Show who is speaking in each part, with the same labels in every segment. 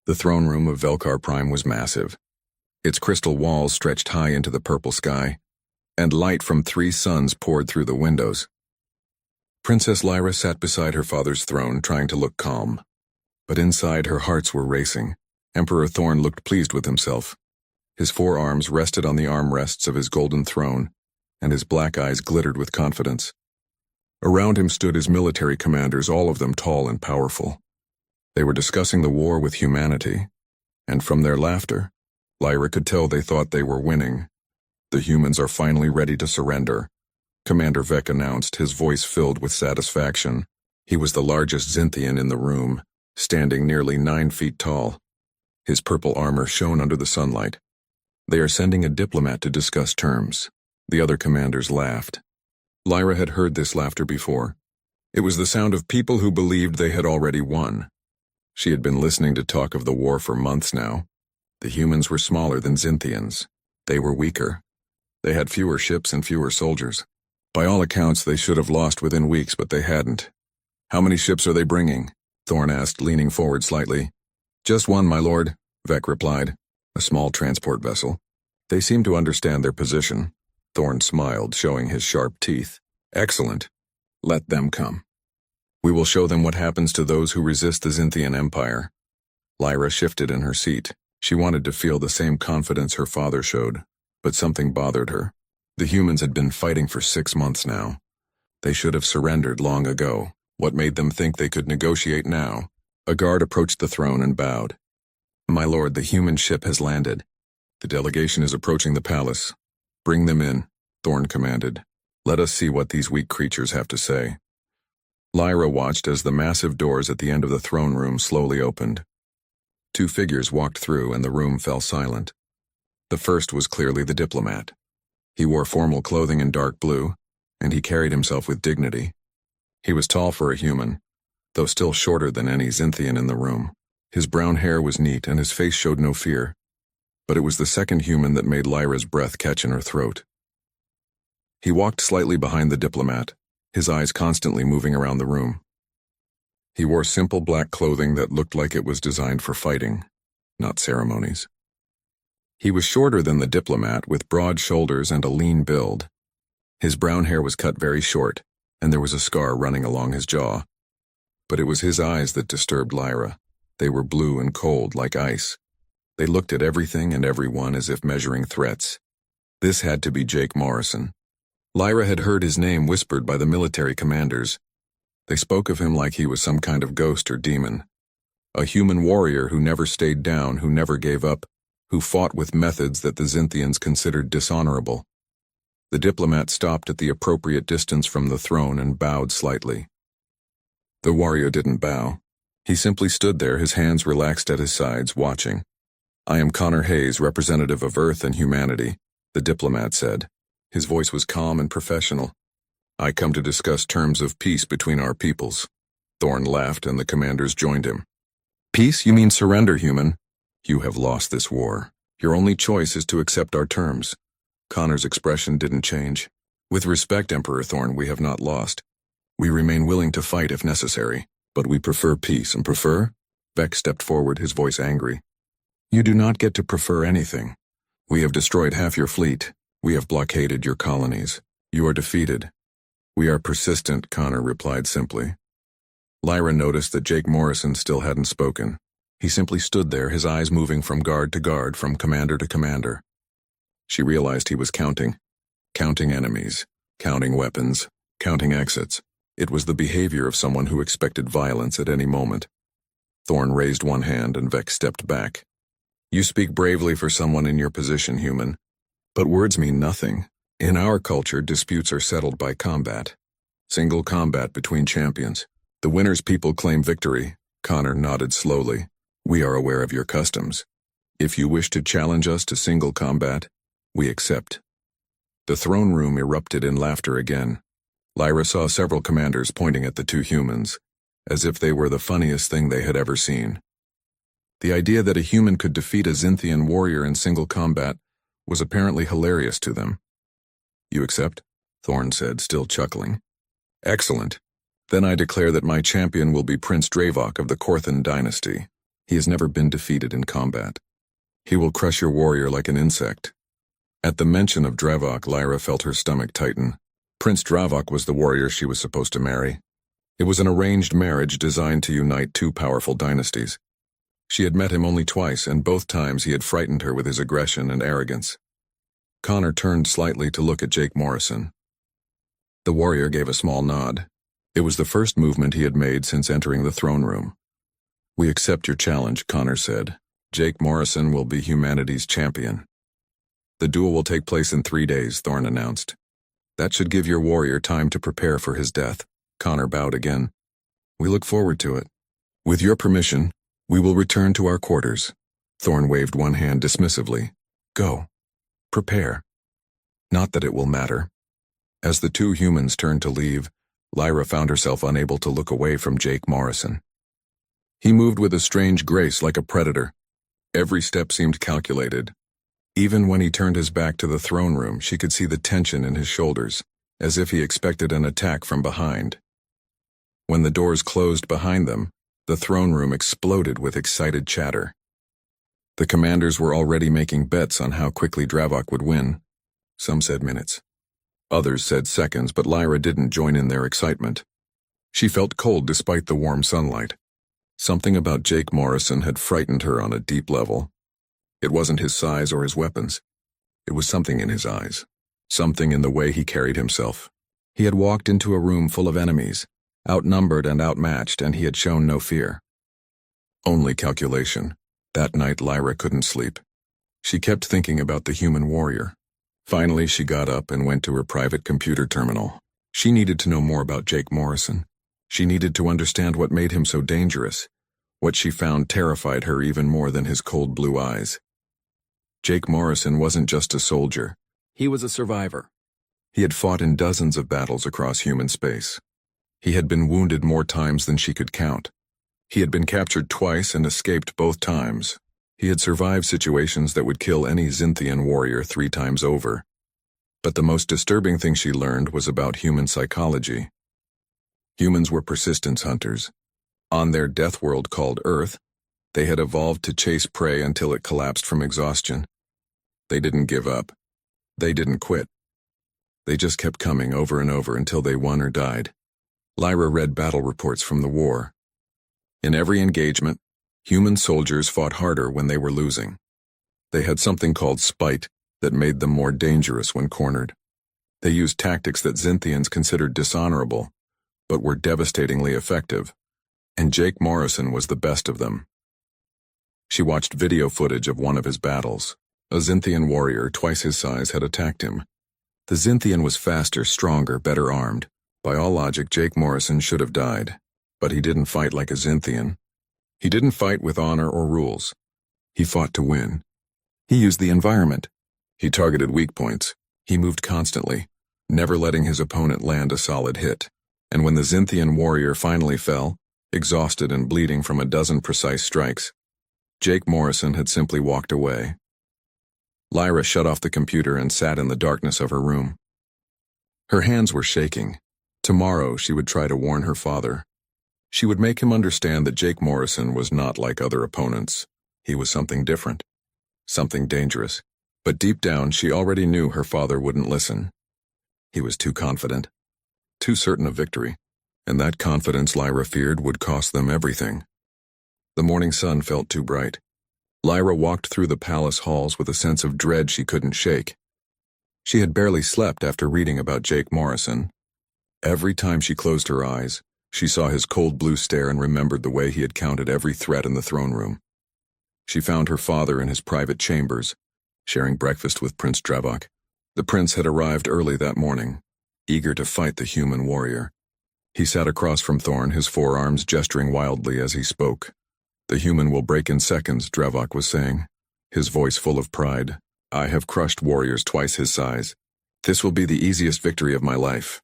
Speaker 1: The throne room of Velkar Prime was massive. Its crystal walls stretched high into the purple sky, and light from 3 suns poured through the windows. Princess Lyra sat beside her father's throne, trying to look calm. But inside, her hearts were racing. Emperor Thorn looked pleased with himself. His forearms rested on the armrests of his golden throne, and his black eyes glittered with confidence. Around him stood his military commanders, all of them tall and powerful. They were discussing the war with humanity, and from their laughter, Lyra could tell they thought they were winning. "The humans are finally ready to surrender," Commander Vec announced, his voice filled with satisfaction. He was the largest Xinthian in the room, standing nearly 9 feet tall. His purple armor shone under the sunlight. "They are sending a diplomat to discuss terms." The other commanders laughed. Lyra had heard this laughter before. It was the sound of people who believed they had already won. She had been listening to talk of the war for months now. The humans were smaller than Xinthians. They were weaker. They had fewer ships and fewer soldiers. By all accounts, they should have lost within weeks, but they hadn't. "How many ships are they bringing?" Thorn asked, leaning forward slightly. "Just one, my lord," Vec replied. "A small transport vessel." "They seem to understand their position." Thorn smiled, showing his sharp teeth. "Excellent. Let them come. We will show them what happens to those who resist the Xinthian Empire." Lyra shifted in her seat. She wanted to feel the same confidence her father showed, but something bothered her. The humans had been fighting for 6 months now. They should have surrendered long ago. What made them think they could negotiate now? A guard approached the throne and bowed. "My lord, the human ship has landed. The delegation is approaching the palace. Bring them in," Thorn commanded. "Let us see what these weak creatures have to say." Lyra watched as the massive doors at the end of the throne room slowly opened. 2 figures walked through, and the room fell silent. The first was clearly the diplomat. He wore formal clothing in dark blue, and he carried himself with dignity. He was tall for a human, though still shorter than any Xinthian in the room. His brown hair was neat, and his face showed no fear. But it was the second human that made Lyra's breath catch in her throat. He walked slightly behind the diplomat, his eyes constantly moving around the room. He wore simple black clothing that looked like it was designed for fighting, not ceremonies. He was shorter than the diplomat, with broad shoulders and a lean build. His brown hair was cut very short, and there was a scar running along his jaw. But it was his eyes that disturbed Lyra. They were blue and cold, like ice. They looked at everything and everyone as if measuring threats. This had to be Jake Morrison. Lyra had heard his name whispered by the military commanders. They spoke of him like he was some kind of ghost or demon. A human warrior who never stayed down, who never gave up, who fought with methods that the Xinthians considered dishonorable. The diplomat stopped at the appropriate distance from the throne and bowed slightly. The warrior didn't bow. He simply stood there, his hands relaxed at his sides, watching. "I am Connor Hayes, representative of Earth and humanity," the diplomat said. His voice was calm and professional. "I come to discuss terms of peace between our peoples." Thorn laughed, and the commanders joined him. "Peace? You mean surrender, human? You have lost this war. Your only choice is to accept our terms." Connor's expression didn't change. "With respect, Emperor Thorn, we have not lost. We remain willing to fight if necessary, but we prefer peace." "And prefer?" Vec stepped forward, his voice angry. "You do not get to prefer anything. We have destroyed half your fleet. We have blockaded your colonies. You are defeated." "We are persistent," Connor replied simply. Lyra noticed that Jake Morrison still hadn't spoken. He simply stood there, his eyes moving from guard to guard, from commander to commander. She realized he was counting enemies, counting weapons, counting exits. It was the behavior of someone who expected violence at any moment. Thorn raised one hand, and Vec stepped back. "You speak bravely for someone in your position, human. But words mean nothing. In our culture, disputes are settled by combat. Single combat between champions. The winner's people claim victory." Connor nodded slowly. "We are aware of your customs. If you wish to challenge us to single combat, we accept." The throne room erupted in laughter again. Lyra saw several commanders pointing at the 2 humans, as if they were the funniest thing they had ever seen. The idea that a human could defeat a Xinthian warrior in single combat was apparently hilarious to them. "You accept?" Thorn said, still chuckling. "Excellent. Then I declare that my champion will be Prince Dravok of the Korthan dynasty." He has never been defeated in combat. He will crush your warrior like an insect. At the mention of Dravok, Lyra felt her stomach tighten. Prince Dravok was the warrior she was supposed to marry. It was an arranged marriage designed to unite two powerful dynasties. She had met him only twice, and both times he had frightened her with his aggression and arrogance. Connor turned slightly to look at Jake Morrison. The warrior gave a small nod. It was the first movement he had made since entering the throne room. "We accept your challenge," Connor said. "Jake Morrison will be humanity's champion." "The duel will take place in 3 days," Thorne announced. "That should give your warrior time to prepare for his death." Connor bowed again. "We look forward to it. With your permission, we will return to our quarters." Thorne waved one hand dismissively. "Go. Prepare. Not that it will matter." As the two humans turned to leave, Lyra found herself unable to look away from Jake Morrison. He moved with a strange grace like a predator. Every step seemed calculated. Even when he turned his back to the throne room, she could see the tension in his shoulders, as if he expected an attack from behind. When the doors closed behind them, the throne room exploded with excited chatter. The commanders were already making bets on how quickly Dravok would win. Some said minutes. Others said seconds, but Lyra didn't join in their excitement. She felt cold despite the warm sunlight. Something about Jake Morrison had frightened her on a deep level. It wasn't his size or his weapons. It was something in his eyes. Something in the way he carried himself. He had walked into a room full of enemies, outnumbered and outmatched, and he had shown no fear. Only calculation. That night Lyra couldn't sleep. She kept thinking about the human warrior. Finally, she got up and went to her private computer terminal. She needed to know more about Jake Morrison. She needed to understand what made him so dangerous. What she found terrified her even more than his cold blue eyes. Jake Morrison wasn't just a soldier. He was a survivor. He had fought in dozens of battles across human space. He had been wounded more times than she could count. He had been captured twice and escaped both times. He had survived situations that would kill any Xinthian warrior 3 times over. But the most disturbing thing she learned was about human psychology. Humans were persistence hunters. On their death world called Earth, they had evolved to chase prey until it collapsed from exhaustion. They didn't give up. They didn't quit. They just kept coming over and over until they won or died. Lyra read battle reports from the war. In every engagement, human soldiers fought harder when they were losing. They had something called spite that made them more dangerous when cornered. They used tactics that Xinthians considered dishonorable, but were devastatingly effective, and Jake Morrison was the best of them. She watched video footage of one of his battles. A Xinthian warrior twice his size had attacked him. The Xinthian was faster, stronger, better armed. By all logic, Jake Morrison should have died, but he didn't fight like a Xinthian. He didn't fight with honor or rules. He fought to win. He used the environment. He targeted weak points. He moved constantly, never letting his opponent land a solid hit. And when the Xinthian warrior finally fell, exhausted and bleeding from a dozen precise strikes, Jake Morrison had simply walked away. Lyra shut off the computer and sat in the darkness of her room. Her hands were shaking. Tomorrow she would try to warn her father. She would make him understand that Jake Morrison was not like other opponents. He was something different, something dangerous. But deep down she already knew her father wouldn't listen. He was too confident, too certain of victory, and that confidence Lyra feared would cost them everything. The morning sun felt too bright. Lyra walked through the palace halls with a sense of dread she couldn't shake. She had barely slept after reading about Jake Morrison. Every time she closed her eyes, she saw his cold blue stare and remembered the way he had counted every threat in the throne room. She found her father in his private chambers, sharing breakfast with Prince Dravok. The prince had arrived early that morning, eager to fight the human warrior. He sat across from Thorne, his forearms gesturing wildly as he spoke. "The human will break in seconds," Dravok was saying, his voice full of pride. "I have crushed warriors twice his size. This will be the easiest victory of my life."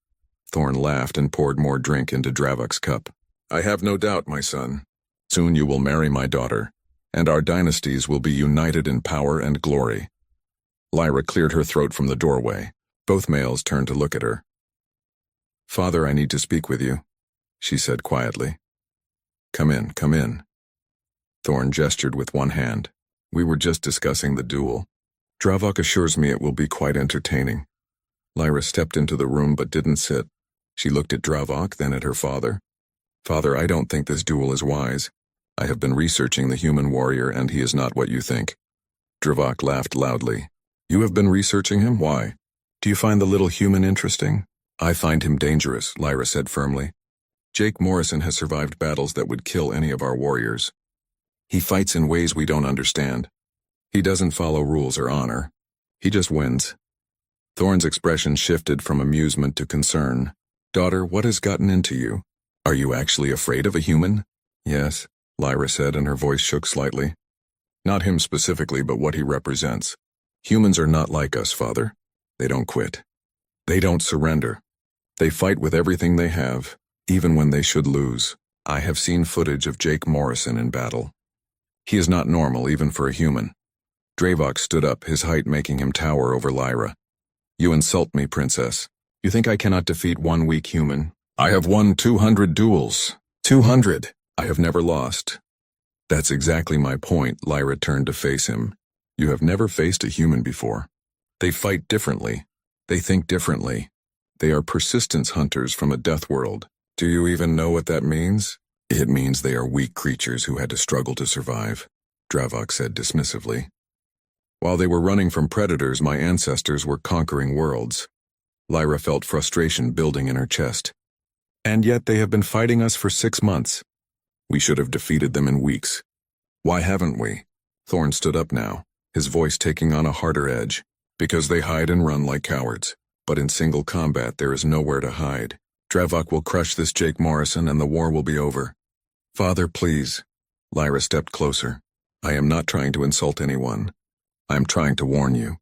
Speaker 1: Thorne laughed and poured more drink into Dravok's cup. "I have no doubt, my son. Soon you will marry my daughter, and our dynasties will be united in power and glory." Lyra cleared her throat from the doorway. Both males turned to look at her. "Father, I need to speak with you," she said quietly. Come in, come in." Thorn gestured with one hand. We were just discussing the duel. Dravok assures me it will be quite entertaining. Lyra stepped into the room but didn't sit. She looked at Dravok, then at her father. Father, I don't think this duel is wise. I have been researching the human warrior and he is not what you think. Dravok laughed loudly. You have been researching him? Why? Do you find the little human interesting? I find him dangerous, Lyra said firmly. Jake Morrison has survived battles that would kill any of our warriors. He fights in ways we don't understand. He doesn't follow rules or honor. He just wins. Thorn's expression shifted from amusement to concern. Daughter, what has gotten into you? Are you actually afraid of a human? Yes, Lyra said, and her voice shook slightly. Not him specifically, but what he represents. Humans are not like us, Father. They don't quit. They don't surrender. They fight with everything they have, even when they should lose. I have seen footage of Jake Morrison in battle. He is not normal, even for a human. Dravok stood up, his height making him tower over Lyra. You insult me, Princess. You think I cannot defeat one weak human? I have won 200 duels. 200. I have never lost. That's exactly my point, Lyra turned to face him. You have never faced a human before. They fight differently. They think differently. They are persistence hunters from a death world. Do you even know what that means? It means they are weak creatures who had to struggle to survive, Dravok said dismissively. While they were running from predators, my ancestors were conquering worlds. Lyra felt frustration building in her chest. And yet they have been fighting us for 6 months. We should have defeated them in weeks. Why haven't we? Thorn stood up now, his voice taking on a harder edge. Because they hide and run like cowards. But in single combat there is nowhere to hide. Dravok will crush this Jake Morrison and the war will be over. Father, please. Lyra stepped closer. I am not trying to insult anyone. I am trying to warn you.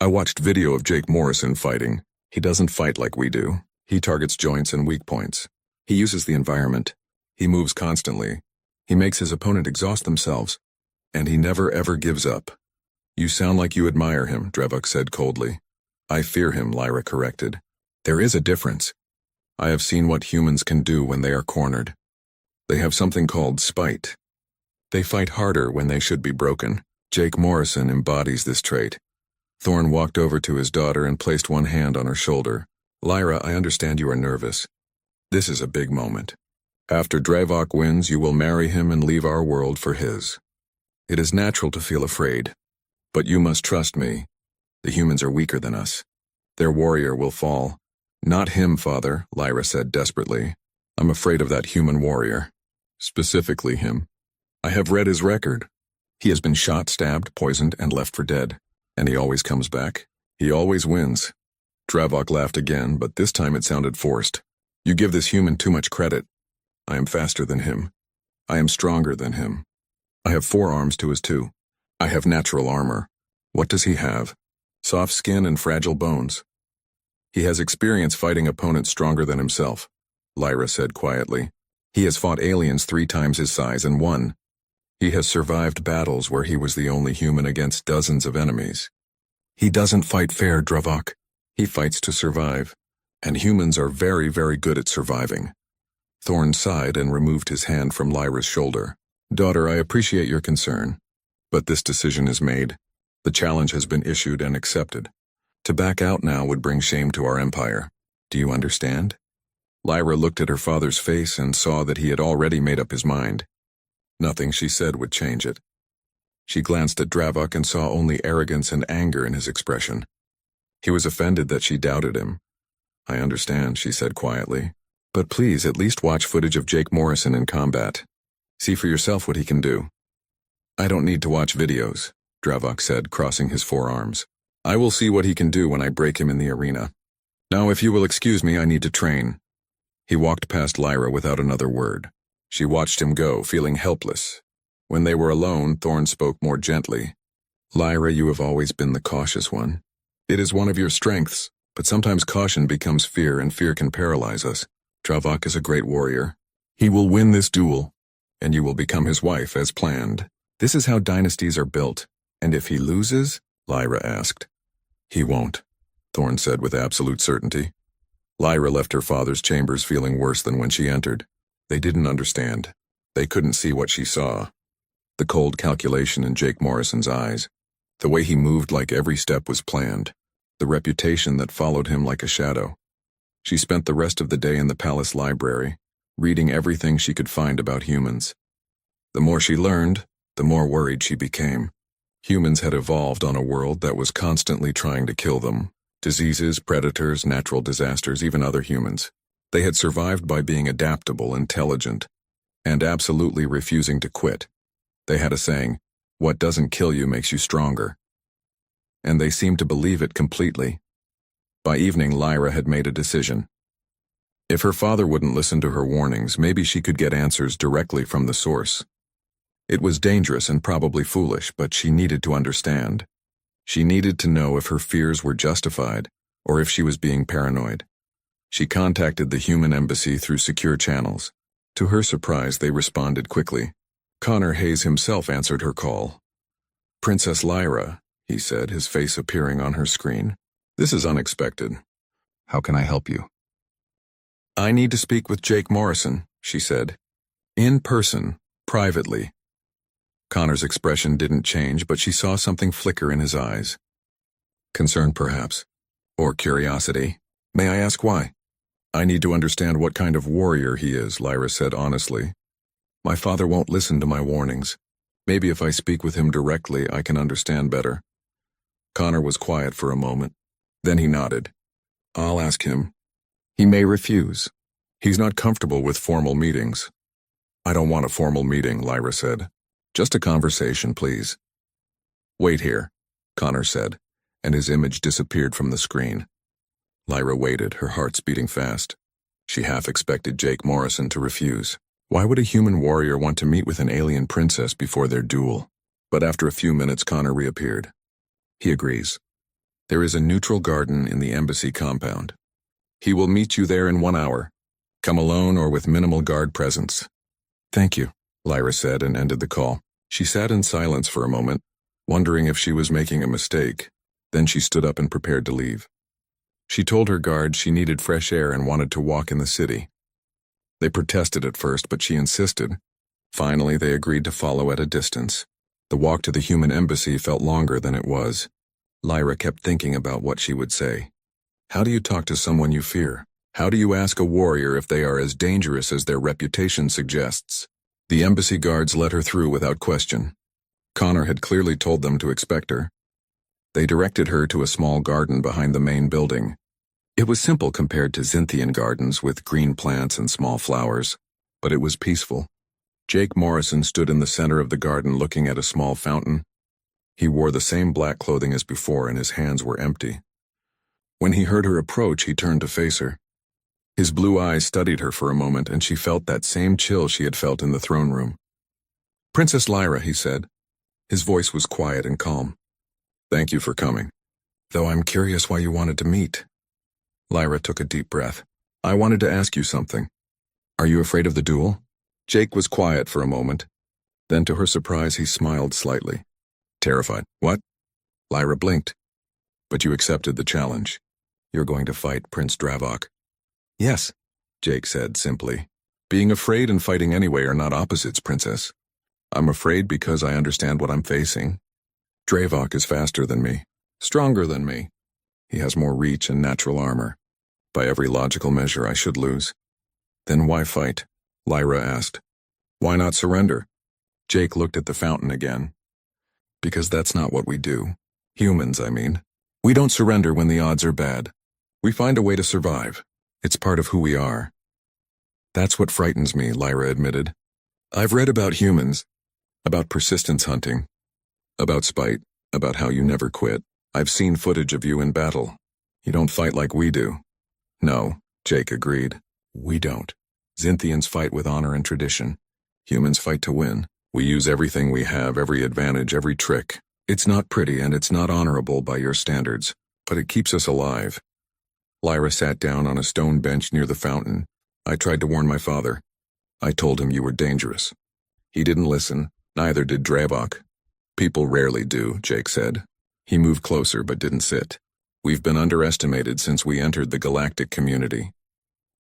Speaker 1: I watched video of Jake Morrison fighting. He doesn't fight like we do. He targets joints and weak points. He uses the environment. He moves constantly. He makes his opponent exhaust themselves. And he never ever gives up. You sound like you admire him, Dravok said coldly. I fear him, Lyra corrected. There is a difference. I have seen what humans can do when they are cornered. They have something called spite. They fight harder when they should be broken. Jake Morrison embodies this trait. Thorn walked over to his daughter and placed one hand on her shoulder. Lyra, I understand you are nervous. This is a big moment. After Dravok wins, you will marry him and leave our world for his. It is natural to feel afraid. But you must trust me. The humans are weaker than us. Their warrior will fall. Not him, Father, Lyra said desperately. I'm afraid of that human warrior. Specifically him. I have read his record. He has been shot, stabbed, poisoned, and left for dead. And he always comes back. He always wins. Dravok laughed again, but this time it sounded forced. You give this human too much credit. I am faster than him. I am stronger than him. I have 4 arms to his 2. I have natural armor. What does he have? Soft skin and fragile bones. He has experience fighting opponents stronger than himself, Lyra said quietly. He has fought aliens 3 times his size and won. He has survived battles where he was the only human against dozens of enemies. He doesn't fight fair, Dravok. He fights to survive. And humans are very, very good at surviving. Thorn sighed and removed his hand from Lyra's shoulder. Daughter, I appreciate your concern. But this decision is made. The challenge has been issued and accepted. To back out now would bring shame to our empire. Do you understand? Lyra looked at her father's face and saw that he had already made up his mind. Nothing she said would change it. She glanced at Dravok and saw only arrogance and anger in his expression. He was offended that she doubted him. I understand, she said quietly. But please at least watch footage of Jake Morrison in combat. See for yourself what he can do. I don't need to watch videos, Dravok said, crossing his forearms. I will see what he can do when I break him in the arena. Now if you will excuse me, I need to train. He walked past Lyra without another word. She watched him go, feeling helpless. When they were alone, Thorn spoke more gently. Lyra, you have always been the cautious one. It is one of your strengths, but sometimes caution becomes fear and fear can paralyze us. Dravok is a great warrior. He will win this duel, and you will become his wife as planned. This is how dynasties are built. And if he loses? Lyra asked. He won't, Thorn said with absolute certainty. Lyra left her father's chambers feeling worse than when she entered. They didn't understand. They couldn't see what she saw. the cold calculation in Jake Morrison's eyes, the way he moved like every step was planned, the reputation that followed him like a shadow. She spent the rest of the day in the palace library, reading everything she could find about humans. The more she learned, the more worried she became. Humans had evolved on a world that was constantly trying to kill them. Diseases, predators, natural disasters, even other humans. They had survived by being adaptable, intelligent, and absolutely refusing to quit. They had a saying, "What doesn't kill you makes you stronger." And they seemed to believe it completely. By evening, Lyra had made a decision. If her father wouldn't listen to her warnings, maybe she could get answers directly from the source. It was dangerous and probably foolish, but she needed to understand. She needed to know if her fears were justified, or if she was being paranoid. She contacted the human embassy through secure channels. To her surprise, they responded quickly. Connor Hayes himself answered her call. "Princess Lyra," he said, his face appearing on her screen. "This is unexpected. How can I help you?" "I need to speak with Jake Morrison," she said. "In person, privately." Connor's expression didn't change, but she saw something flicker in his eyes. Concern, perhaps. Or curiosity. "May I ask why?" "I need to understand what kind of warrior he is," Lyra said honestly. "My father won't listen to my warnings. Maybe if I speak with him directly, I can understand better." Connor was quiet for a moment. Then he nodded. "I'll ask him. He may refuse. He's not comfortable with formal meetings." "I don't want a formal meeting," Lyra said. "Just a conversation, please." "Wait here," Connor said, and his image disappeared from the screen. Lyra waited, her heart beating fast. She half expected Jake Morrison to refuse. Why would a human warrior want to meet with an alien princess before their duel? But after a few minutes, Connor reappeared. "He agrees. There is a neutral garden in the embassy compound. He will meet you there in 1 hour. Come alone or with minimal guard presence." "Thank you," Lyra said and ended the call. She sat in silence for a moment, wondering if she was making a mistake. Then she stood up and prepared to leave. She told her guards she needed fresh air and wanted to walk in the city. They protested at first, but she insisted. Finally, they agreed to follow at a distance. The walk to the human embassy felt longer than it was. Lyra kept thinking about what she would say. How do you talk to someone you fear? How do you ask a warrior if they are as dangerous as their reputation suggests? The embassy guards let her through without question. Connor had clearly told them to expect her. They directed her to a small garden behind the main building. It was simple compared to Xinthian gardens with green plants and small flowers, but it was peaceful. Jake Morrison stood in the center of the garden looking at a small fountain. He wore the same black clothing as before and his hands were empty. When he heard her approach, he turned to face her. His blue eyes studied her for a moment, and she felt that same chill she had felt in the throne room. "Princess Lyra," he said. His voice was quiet and calm. "Thank you for coming. Though I'm curious why you wanted to meet." Lyra took a deep breath. "I wanted to ask you something. Are you afraid of the duel?" Jake was quiet for a moment. Then to her surprise, he smiled slightly. "Terrified. What?" Lyra blinked. "But you accepted the challenge. You're going to fight Prince Dravok." "Yes," Jake said simply. "Being afraid and fighting anyway are not opposites, Princess. I'm afraid because I understand what I'm facing. Dravok is faster than me, stronger than me. He has more reach and natural armor. By every logical measure, I should lose." "Then why fight?" Lyra asked. "Why not surrender?" Jake looked at the fountain again. "Because that's not what we do. Humans, I mean. We don't surrender when the odds are bad. We find a way to survive. It's part of who we are." "That's what frightens me," Lyra admitted. "I've read about humans, about persistence hunting, about spite, about how you never quit. I've seen footage of you in battle. You don't fight like we do." "No," Jake agreed. "We don't. Xinthians fight with honor and tradition. Humans fight to win. We use everything we have, every advantage, every trick. It's not pretty and it's not honorable by your standards, but it keeps us alive." Lyra sat down on a stone bench near the fountain. "I tried to warn my father. I told him you were dangerous. He didn't listen, neither did Dravok." "People rarely do," Jake said. He moved closer but didn't sit. "We've been underestimated since we entered the galactic community.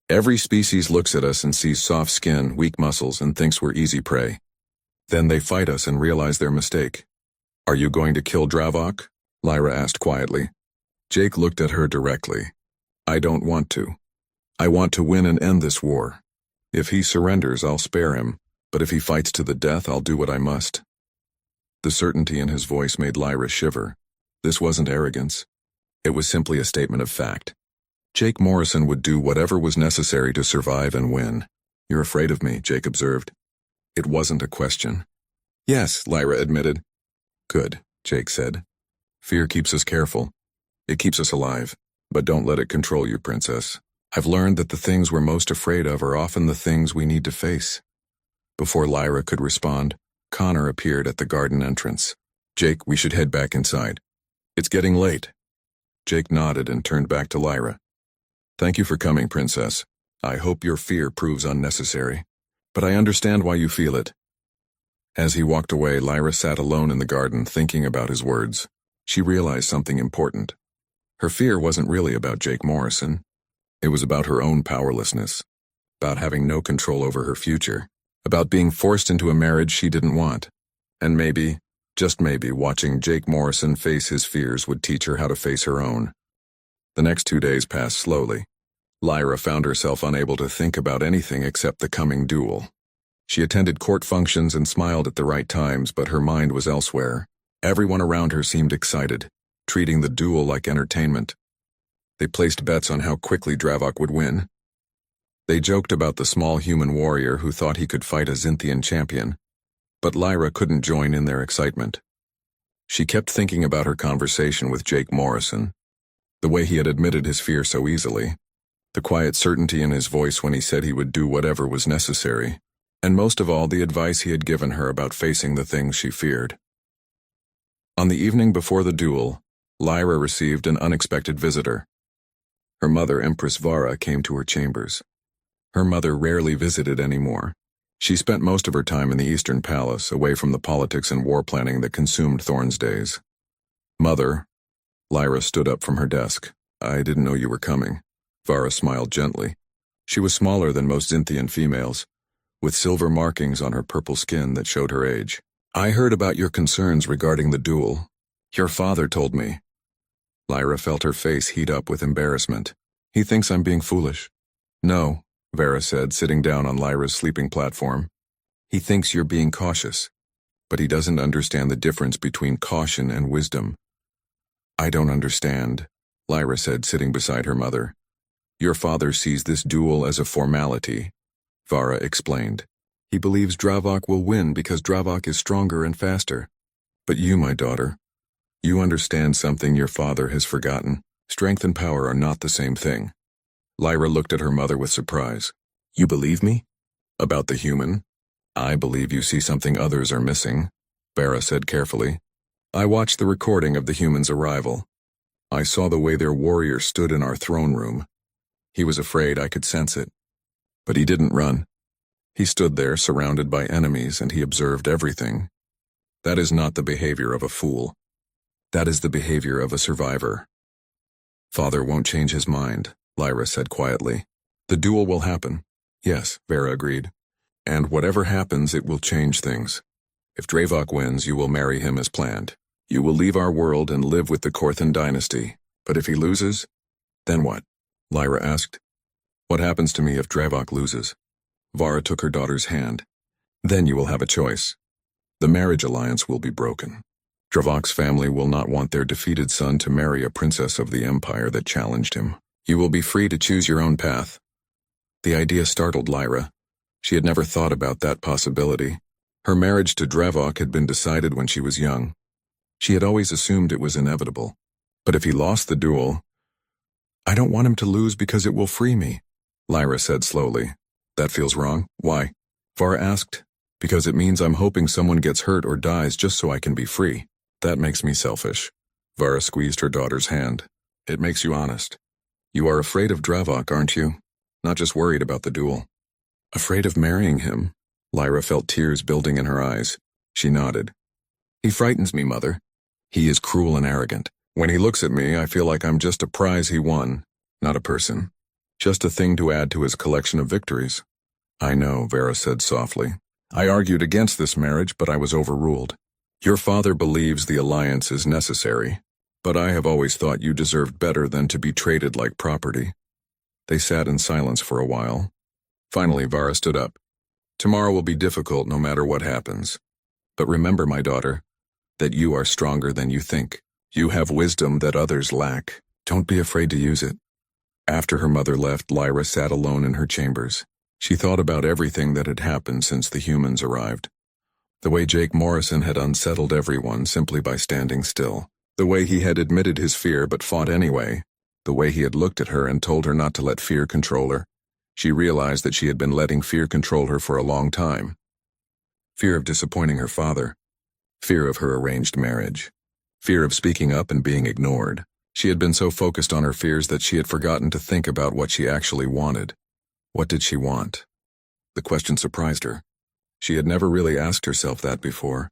Speaker 1: Every species looks at us and sees soft skin, weak muscles, and thinks we're easy prey. Then they fight us and realize their mistake. Are you going to kill Dravok? Lyra asked quietly. Jake looked at her directly. I don't want to. I want to win and end this war. If he surrenders, I'll spare him, but if he fights to the death, I'll do what I must. The certainty in his voice made Lyra shiver. This wasn't arrogance. It was simply a statement of fact. Jake Morrison would do whatever was necessary to survive and win. You're afraid of me, Jake observed. It wasn't a question. Yes, Lyra admitted. Good, Jake said. Fear keeps us careful. It keeps us alive, but don't let it control you, Princess. I've learned that the things we're most afraid of are often the things we need to face. Before Lyra could respond, Connor appeared at the garden entrance. Jake, we should head back inside. It's getting late. Jake nodded and turned back to Lyra. Thank you for coming, Princess. I hope your fear proves unnecessary, but I understand why you feel it. As he walked away, Lyra sat alone in the garden thinking about his words. She realized something important. Her fear wasn't really about Jake Morrison. It was about her own powerlessness, about having no control over her future, about being forced into a marriage she didn't want. And maybe, just maybe, watching Jake Morrison face his fears would teach her how to face her own. The next 2 days passed slowly. Lyra found herself unable to think about anything except the coming duel. She attended court functions and smiled at the right times, but her mind was elsewhere. Everyone around her seemed excited, treating the duel like entertainment. They placed bets on how quickly Dravok would win. They joked about the small human warrior who thought he could fight a Zynthian champion, but Lyra couldn't join in their excitement. She kept thinking about her conversation with Jake Morrison, the way he had admitted his fear so easily, the quiet certainty in his voice when he said he would do whatever was necessary, and most of all, the advice he had given her about facing the things she feared. On the evening before the duel, Lyra received an unexpected visitor. Her mother, Empress Vara, came to her chambers. Her mother rarely visited anymore. She spent most of her time in the Eastern Palace, away from the politics and war planning that consumed Thorne's days. Mother, Lyra stood up from her desk. I didn't know you were coming. Vara smiled gently. She was smaller than most Zynthian females, with silver markings on her purple skin that showed her age. I heard about your concerns regarding the duel. Your father told me. Lyra felt her face heat up with embarrassment. He thinks I'm being foolish. No, Vara said, sitting down on Lyra's sleeping platform. He thinks you're being cautious, but he doesn't understand the difference between caution and wisdom. I don't understand, Lyra said, sitting beside her mother. Your father sees this duel as a formality, Vara explained. He believes Dravok will win because Dravok is stronger and faster. But you, my daughter, you understand something your father has forgotten. Strength and power are not the same thing. Lyra looked at her mother with surprise. You believe me? About the human? I believe you see something others are missing, Vara said carefully. I watched the recording of the human's arrival. I saw the way their warrior stood in our throne room. He was afraid, I could sense it. But he didn't run. He stood there, surrounded by enemies, and he observed everything. That is not the behavior of a fool. That is the behavior of a survivor. Father won't change his mind, Lyra said quietly. The duel will happen. Yes, Vara agreed. And whatever happens, it will change things. If Dravok wins, you will marry him as planned. You will leave our world and live with the Korthan dynasty. But if he loses, then what? Lyra asked. What happens to me if Dravok loses? Vara took her daughter's hand. Then you will have a choice. The marriage alliance will be broken. Dravok's family will not want their defeated son to marry a princess of the empire that challenged him. You will be free to choose your own path. The idea startled Lyra. She had never thought about that possibility. Her marriage to Dravok had been decided when she was young. She had always assumed it was inevitable. But if he lost the duel, I don't want him to lose because it will free me, Lyra said slowly. That feels wrong. Why? Vara asked. Because it means I'm hoping someone gets hurt or dies just so I can be free. That makes me selfish. Vara squeezed her daughter's hand. It makes you honest. You are afraid of Dravok, aren't you? Not just worried about the duel. Afraid of marrying him? Lyra felt tears building in her eyes. She nodded. He frightens me, Mother. He is cruel and arrogant. When he looks at me, I feel like I'm just a prize he won, not a person. Just a thing to add to his collection of victories. I know, Vara said softly. I argued against this marriage, but I was overruled. Your father believes the alliance is necessary, but I have always thought you deserved better than to be traded like property. They sat in silence for a while. Finally, Vara stood up. Tomorrow will be difficult no matter what happens. But remember, my daughter, that you are stronger than you think. You have wisdom that others lack. Don't be afraid to use it. After her mother left, Lyra sat alone in her chambers. She thought about everything that had happened since the humans arrived. The way Jake Morrison had unsettled everyone simply by standing still. The way he had admitted his fear but fought anyway. The way he had looked at her and told her not to let fear control her. She realized that she had been letting fear control her for a long time. Fear of disappointing her father. Fear of her arranged marriage. Fear of speaking up and being ignored. She had been so focused on her fears that she had forgotten to think about what she actually wanted. What did she want? The question surprised her. She had never really asked herself that before.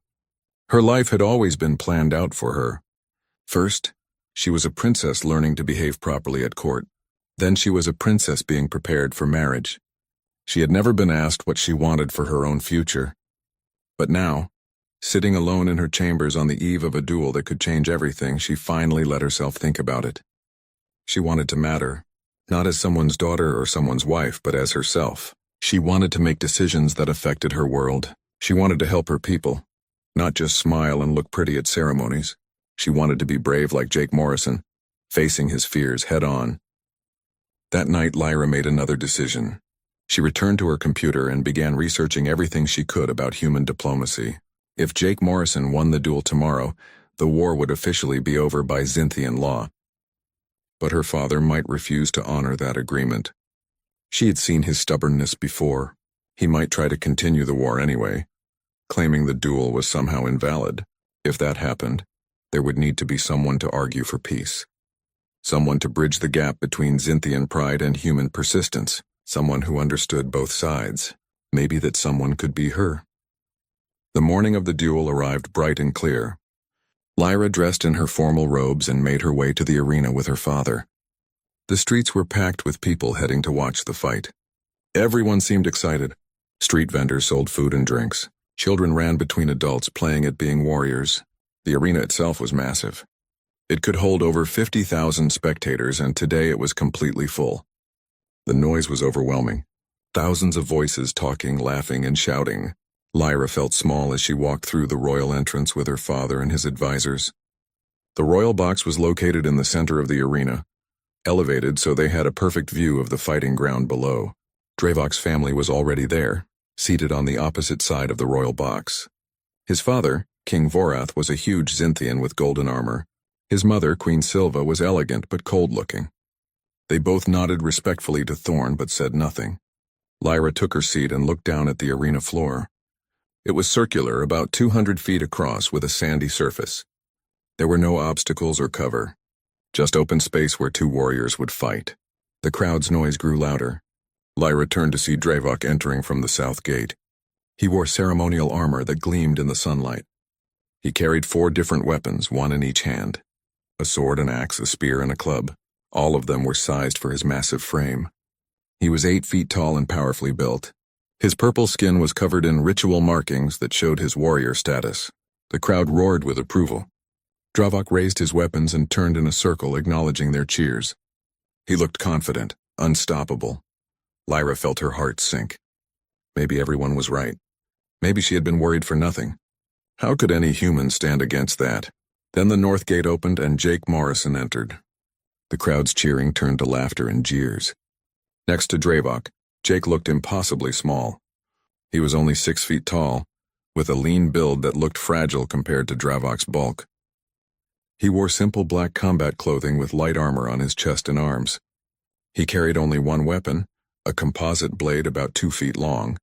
Speaker 1: Her life had always been planned out for her. First, she was a princess learning to behave properly at court. Then she was a princess being prepared for marriage. She had never been asked what she wanted for her own future. But now, sitting alone in her chambers on the eve of a duel that could change everything, she finally let herself think about it. She wanted to matter, not as someone's daughter or someone's wife, but as herself. She wanted to make decisions that affected her world. She wanted to help her people, not just smile and look pretty at ceremonies. She wanted to be brave like Jake Morrison, facing his fears head on. That night, Lyra made another decision. She returned to her computer and began researching everything she could about human diplomacy. If Jake Morrison won the duel tomorrow, the war would officially be over by Xinthian law. But her father might refuse to honor that agreement. She had seen his stubbornness before. He might try to continue the war anyway, claiming the duel was somehow invalid. If that happened, there would need to be someone to argue for peace. Someone to bridge the gap between Xinthian pride and human persistence. Someone who understood both sides. Maybe that someone could be her. The morning of the duel arrived bright and clear. Lyra dressed in her formal robes and made her way to the arena with her father. The streets were packed with people heading to watch the fight. Everyone seemed excited. Street vendors sold food and drinks. Children ran between adults playing at being warriors. The arena itself was massive. It could hold over 50,000 spectators, and today it was completely full. The noise was overwhelming. Thousands of voices talking, laughing, and shouting. Lyra felt small as she walked through the royal entrance with her father and his advisors. The royal box was located in the center of the arena, elevated so they had a perfect view of the fighting ground below. Dravok's family was already there, seated on the opposite side of the royal box. His father, King Vorath, was a huge Xinthian with golden armor. His mother, Queen Silva, was elegant but cold-looking. They both nodded respectfully to Thorn but said nothing. Lyra took her seat and looked down at the arena floor. It was circular, about 200 feet across, with a sandy surface. There were no obstacles or cover, just open space where two warriors would fight. The crowd's noise grew louder. Lyra turned to see Dravok entering from the south gate. He wore ceremonial armor that gleamed in the sunlight. He carried 4 different weapons, one in each hand. A sword, an axe, a spear, and a club. All of them were sized for his massive frame. He was 8 feet tall and powerfully built. His purple skin was covered in ritual markings that showed his warrior status. The crowd roared with approval. Dravok raised his weapons and turned in a circle, acknowledging their cheers. He looked confident, unstoppable. Lyra felt her heart sink. Maybe everyone was right. Maybe she had been worried for nothing. How could any human stand against that? Then the north gate opened and Jake Morrison entered. The crowd's cheering turned to laughter and jeers. Next to Dravok, Jake looked impossibly small. He was only 6 feet tall, with a lean build that looked fragile compared to Dravok's bulk. He wore simple black combat clothing with light armor on his chest and arms. He carried only one weapon, a composite blade about 2 feet long,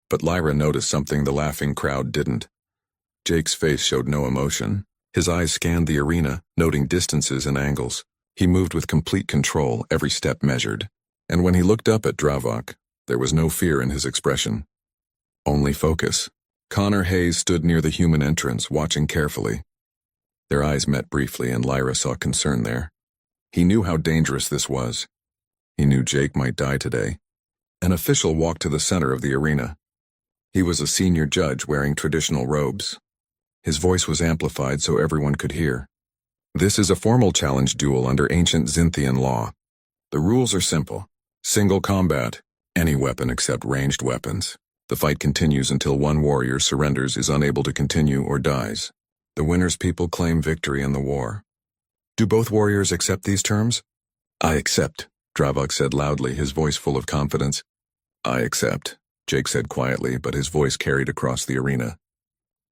Speaker 1: but Lyra noticed something the laughing crowd didn't. Jake's face showed no emotion. His eyes scanned the arena, noting distances and angles. He moved with complete control, every step measured. And when he looked up at Dravok, there was no fear in his expression. Only focus. Connor Hayes stood near the human entrance, watching carefully. Their eyes met briefly, and Lyra saw concern there. He knew how dangerous this was. He knew Jake might die today. An official walked to the center of the arena. He was a senior judge wearing traditional robes. His voice was amplified so everyone could hear. This is a formal challenge duel under ancient Xinthian law. The rules are simple. Single combat. Any weapon except ranged weapons. The fight continues until one warrior surrenders, is unable to continue, or dies. The winner's people claim victory in the war. Do both warriors accept these terms? I accept, Dravok said loudly, his voice full of confidence. I accept, Jake said quietly, but his voice carried across the arena.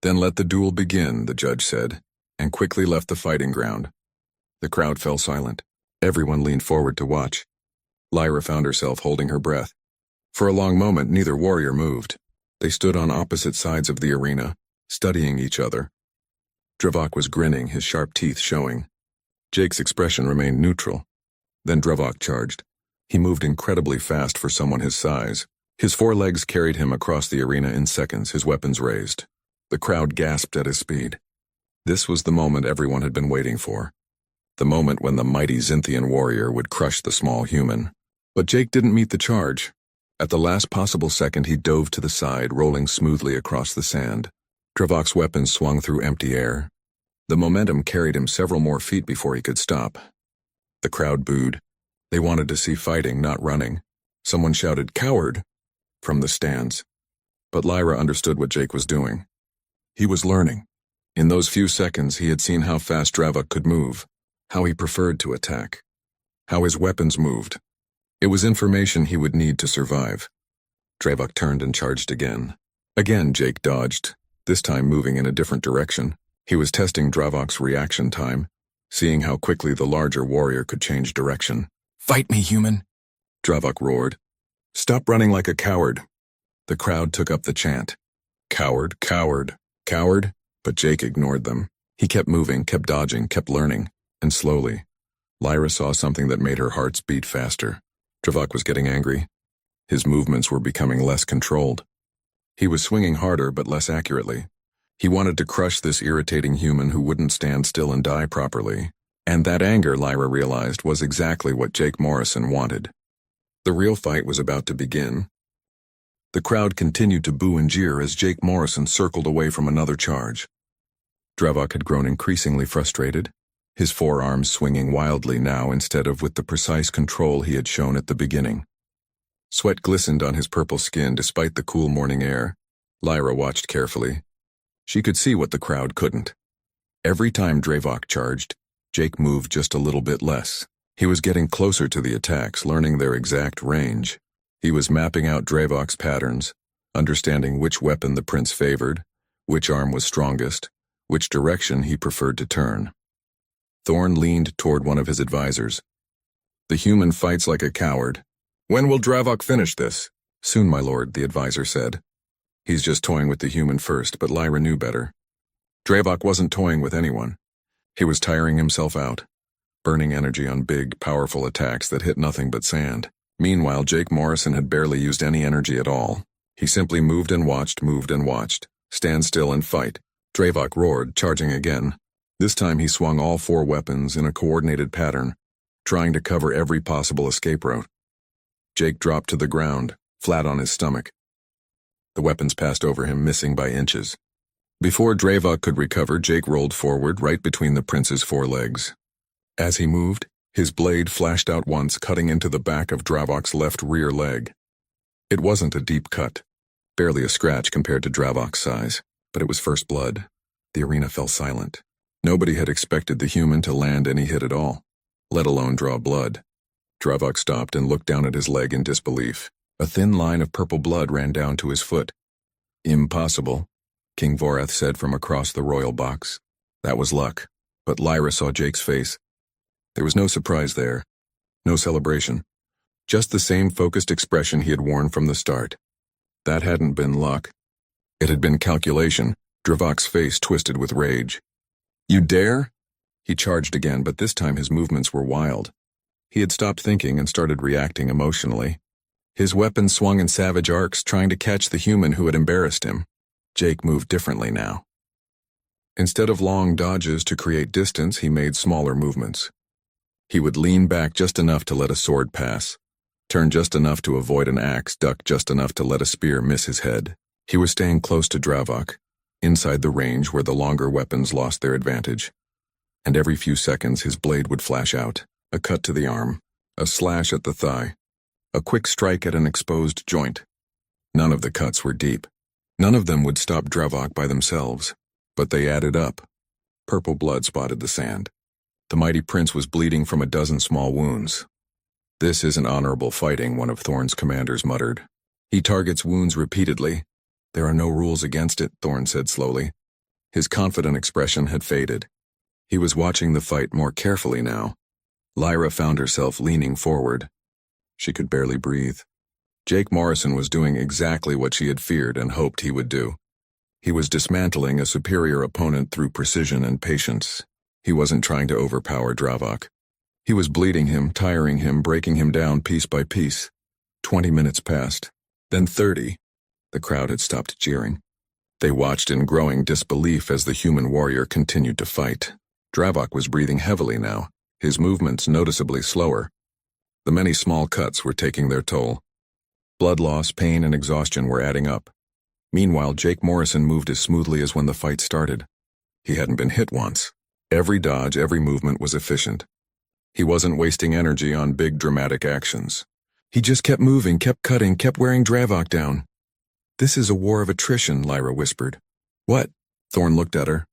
Speaker 1: Then let the duel begin, the judge said, and quickly left the fighting ground. The crowd fell silent. Everyone leaned forward to watch. Lyra found herself holding her breath. For a long moment, neither warrior moved. They stood on opposite sides of the arena, studying each other. Dravok was grinning, his sharp teeth showing. Jake's expression remained neutral. Then Dravok charged. He moved incredibly fast for someone his size. His forelegs carried him across the arena in seconds, his weapons raised. The crowd gasped at his speed. This was the moment everyone had been waiting for. The moment when the mighty Xinthian warrior would crush the small human. But Jake didn't meet the charge. At the last possible second, he dove to the side, rolling smoothly across the sand. Dravok's weapon swung through empty air. The momentum carried him several more feet before he could stop. The crowd booed. They wanted to see fighting, not running. Someone shouted, "Coward!" from the stands. But Lyra understood what Jake was doing. He was learning. In those few seconds, he had seen how fast Dravok could move, how he preferred to attack, how his weapons moved. It was information he would need to survive. Dravok turned and charged again. Again, Jake dodged, this time moving in a different direction. He was testing Dravok's reaction time, seeing how quickly the larger warrior could change direction. "Fight me, human!" Dravok roared. "Stop running like a coward." The crowd took up the chant. Coward, coward, coward, but Jake ignored them. He kept moving, kept dodging, kept learning, and slowly, Lyra saw something that made her hearts beat faster. Dravok was getting angry. His movements were becoming less controlled. He was swinging harder but less accurately. He wanted to crush this irritating human who wouldn't stand still and die properly. And that anger, Lyra realized, was exactly what Jake Morrison wanted. The real fight was about to begin. The crowd continued to boo and jeer as Jake Morrison circled away from another charge. Dravok had grown increasingly frustrated, his forearms swinging wildly now instead of with the precise control he had shown at the beginning. Sweat glistened on his purple skin despite the cool morning air. Lyra watched carefully. She could see what the crowd couldn't. Every time Dravok charged, Jake moved just a little bit less. He was getting closer to the attacks, learning their exact range. He was mapping out Dravok's patterns, understanding which weapon the prince favored, which arm was strongest, which direction he preferred to turn. Thorn leaned toward one of his advisors. "The human fights like a coward. When will Dravok finish this?" "Soon, my lord," the advisor said. He's just toying with the human first, but Lyra knew better. Dravok wasn't toying with anyone. He was tiring himself out, burning energy on big, powerful attacks that hit nothing but sand. Meanwhile, Jake Morrison had barely used any energy at all. He simply moved and watched. Stand still and fight. Dravok roared, charging again. This time he swung all four weapons in a coordinated pattern, trying to cover every possible escape route. Jake dropped to the ground, flat on his stomach. The weapons passed over him, missing by inches. Before Dravok could recover, Jake rolled forward right between the prince's forelegs. As he moved, his blade flashed out once, cutting into the back of Dravok's left rear leg. It wasn't a deep cut, barely a scratch compared to Dravok's size, but it was first blood. The arena fell silent. Nobody had expected the human to land any hit at all, let alone draw blood. Dravok stopped and looked down at his leg in disbelief. A thin line of purple blood ran down to his foot. "Impossible," King Vorath said from across the royal box. That was luck, but Lyra saw Jake's face. There was no surprise there, no celebration, just the same focused expression he had worn from the start. That hadn't been luck. It had been calculation. Dravok's face twisted with rage. "You dare?" He charged again, but this time his movements were wild. He had stopped thinking and started reacting emotionally. His weapon swung in savage arcs, trying to catch the human who had embarrassed him. Jake moved differently now. Instead of long dodges to create distance, he made smaller movements. He would lean back just enough to let a sword pass, turn just enough to avoid an axe, duck just enough to let a spear miss his head. He was staying close to Dravok, inside the range where the longer weapons lost their advantage. And every few seconds his blade would flash out, a cut to the arm, a slash at the thigh, a quick strike at an exposed joint. None of the cuts were deep. None of them would stop Dravok by themselves, but they added up. Purple blood spotted the sand. The mighty prince was bleeding from a dozen small wounds. "This isn't honorable fighting," one of Thorn's commanders muttered. "He targets wounds repeatedly. There are no rules against it," Thorn said slowly. His confident expression had faded. He was watching the fight more carefully now. Lyra found herself leaning forward. She could barely breathe. Jake Morrison was doing exactly what she had feared and hoped he would do. He was dismantling a superior opponent through precision and patience. He wasn't trying to overpower Dravok. He was bleeding him, tiring him, breaking him down piece by piece. 20 minutes passed, then 30. The crowd had stopped jeering. They watched in growing disbelief as the human warrior continued to fight. Dravok was breathing heavily now, his movements noticeably slower. The many small cuts were taking their toll. Blood loss, pain, and exhaustion were adding up. Meanwhile, Jake Morrison moved as smoothly as when the fight started. He hadn't been hit once. Every dodge, every movement was efficient. He wasn't wasting energy on big dramatic actions. He just kept moving, kept cutting, kept wearing Dravok down. "This is a war of attrition," Lyra whispered. "What?" Thorn looked at her.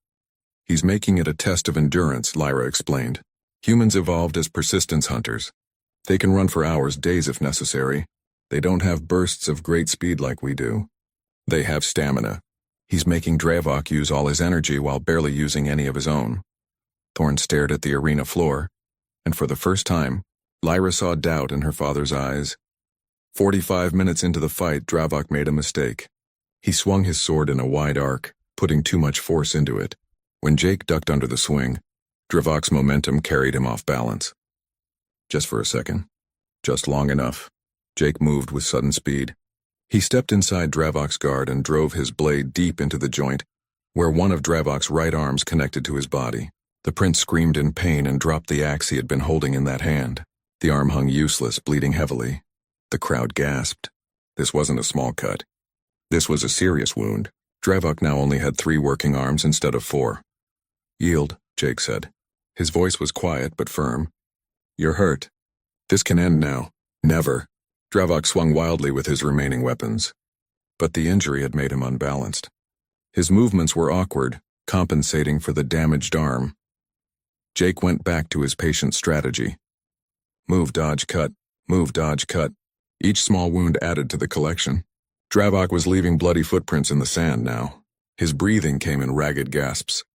Speaker 1: "He's making it a test of endurance," Lyra explained. "Humans evolved as persistence hunters. They can run for hours, days if necessary. They don't have bursts of great speed like we do. They have stamina. He's making Dravok use all his energy while barely using any of his own." Thorn stared at the arena floor, and for the first time, Lyra saw doubt in her father's eyes. 45 minutes into the fight, Dravok made a mistake. He swung his sword in a wide arc, putting too much force into it. When Jake ducked under the swing, Dravok's momentum carried him off balance. Just for a second. Just long enough. Jake moved with sudden speed. He stepped inside Dravok's guard and drove his blade deep into the joint, where one of Dravok's right arms connected to his body. The prince screamed in pain and dropped the axe he had been holding in that hand. The arm hung useless, bleeding heavily. The crowd gasped. This wasn't a small cut. This was a serious wound. Dravok now only had 3 working arms instead of 4. "Yield," Jake said. His voice was quiet but firm. "You're hurt. This can end now." "Never." Dravok swung wildly with his remaining weapons. But the injury had made him unbalanced. His movements were awkward, compensating for the damaged arm. Jake went back to his patient strategy. Move, dodge, cut. Move, dodge, cut. Each small wound added to the collection. Dravok was leaving bloody footprints in the sand now. His breathing came in ragged gasps.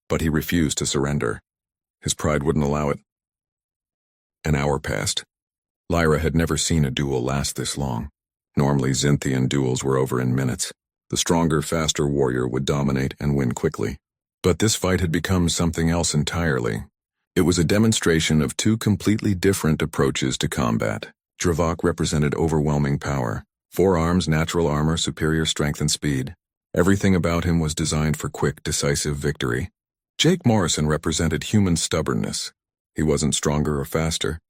Speaker 1: But he refused to surrender. His pride wouldn't allow it. An hour passed. Lyra had never seen a duel last this long. Normally, Xinthian duels were over in minutes. The stronger, faster warrior would dominate and win quickly. But this fight had become something else entirely. It was a demonstration of 2 completely different approaches to combat. Dravok represented overwhelming power. 4 arms, natural armor, superior strength and speed. Everything about him was designed for quick, decisive victory. Jake Morrison represented human stubbornness. He wasn't stronger or faster.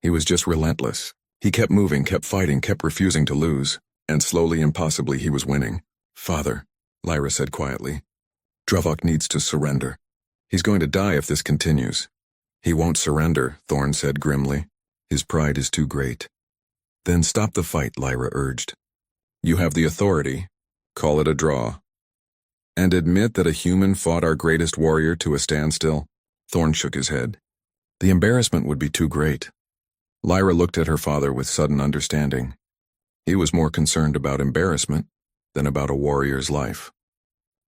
Speaker 1: He was just relentless. He kept moving, kept fighting, kept refusing to lose. And slowly, impossibly, he was winning. "Father," Lyra said quietly, "Dravok needs to surrender. He's going to die if this continues." "He won't surrender," Thorn said grimly. "His pride is too great." "Then stop the fight," Lyra urged. "You have the authority. Call it a draw." "And admit that a human fought our greatest warrior to a standstill?" Thorn shook his head. "The embarrassment would be too great." Lyra looked at her father with sudden understanding. He was more concerned about embarrassment than about a warrior's life,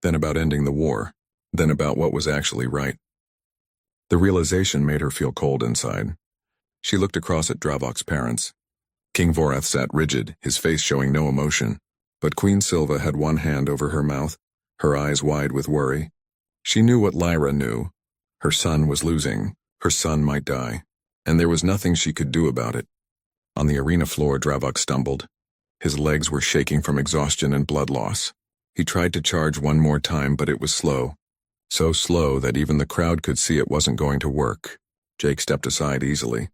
Speaker 1: than about ending the war, than about what was actually right. The realization made her feel cold inside. She looked across at Dravok's parents. King Vorath sat rigid, his face showing no emotion, but Queen Silva had one hand over her mouth, her eyes wide with worry. She knew what Lyra knew. Her son was losing. Her son might die. And there was nothing she could do about it. On the arena floor, Dravok stumbled. His legs were shaking from exhaustion and blood loss. He tried to charge one more time, but it was slow. So slow that even the crowd could see it wasn't going to work. Jake stepped aside easily.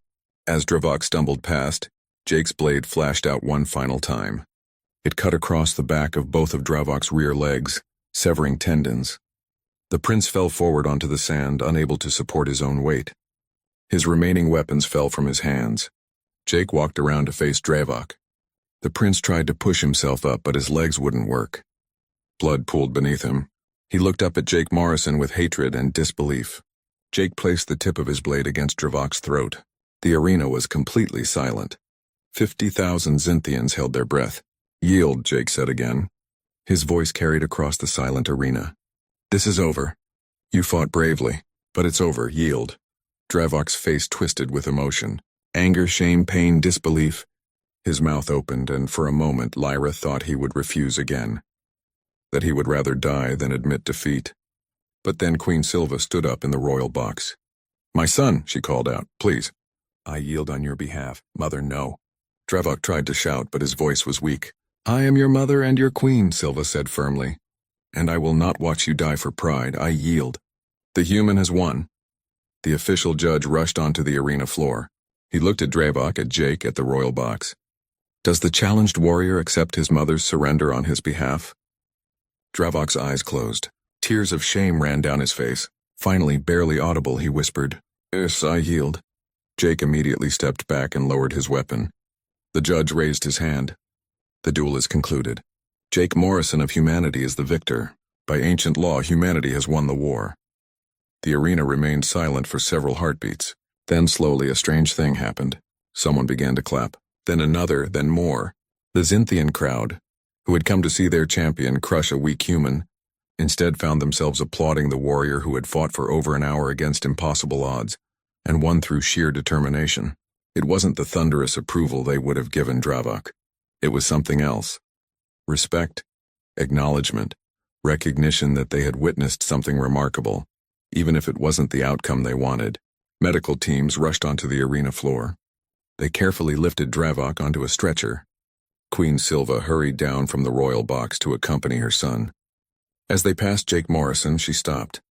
Speaker 1: As Dravok stumbled past, Jake's blade flashed out one final time. It cut across the back of both of Dravok's rear legs, severing tendons. The prince fell forward onto the sand, unable to support his own weight. His remaining weapons fell from his hands. Jake walked around to face Dravok. The prince tried to push himself up, but his legs wouldn't work. Blood pooled beneath him. He looked up at Jake Morrison with hatred and disbelief. Jake placed the tip of his blade against Dravok's throat. The arena was completely silent. 50,000 Zynthians held their breath. "Yield," Jake said again. His voice carried across the silent arena. "This is over. You fought bravely, but it's over. Yield." Dravok's face twisted with emotion. Anger, shame, pain, disbelief. His mouth opened, and for a moment Lyra thought he would refuse again. That he would rather die than admit defeat. But then Queen Silva stood up in the royal box. "My son," she called out, "please." "I yield on your behalf, mother, no." Dravok tried to shout, but his voice was weak. "I am your mother and your queen," Silva said firmly. "And I will not watch you die for pride. I yield." "The human has won." The official judge rushed onto the arena floor. He looked at Dravok, at Jake, at the royal box. "Does the challenged warrior accept his mother's surrender on his behalf?" Dravok's eyes closed. Tears of shame ran down his face. Finally, barely audible, he whispered, "Yes, I yield." Jake immediately stepped back and lowered his weapon. The judge raised his hand. "The duel is concluded. Jake Morrison of humanity is the victor. By ancient law, humanity has won the war." The arena remained silent for several heartbeats. Then slowly a strange thing happened. Someone began to clap. Then another, then more. The Zynthian crowd, who had come to see their champion crush a weak human, instead found themselves applauding the warrior who had fought for over an hour against impossible odds, and won through sheer determination. It wasn't the thunderous approval they would have given Dravok. It was something else. Respect, acknowledgement, recognition that they had witnessed something remarkable, even if it wasn't the outcome they wanted. Medical teams rushed onto the arena floor. They carefully lifted Dravok onto a stretcher. Queen Silva hurried down from the royal box to accompany her son. As they passed Jake Morrison, she stopped.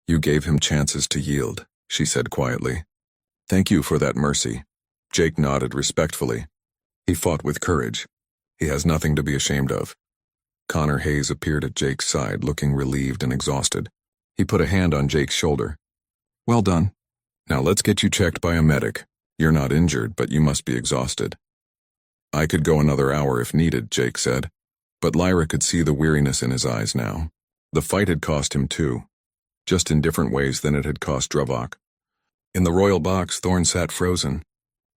Speaker 1: "You gave him chances to yield," she said quietly. "Thank you for that mercy." Jake nodded respectfully. "He fought with courage. He has nothing to be ashamed of." Connor Hayes appeared at Jake's side, looking relieved and exhausted. He put a hand on Jake's shoulder. "Well done. Now let's get you checked by a medic. You're not injured, but you must be exhausted." "I could go another hour if needed," Jake said. But Lyra could see the weariness in his eyes now. The fight had cost him too, just in different ways than it had cost Dravok. In the royal box, Thorn sat frozen.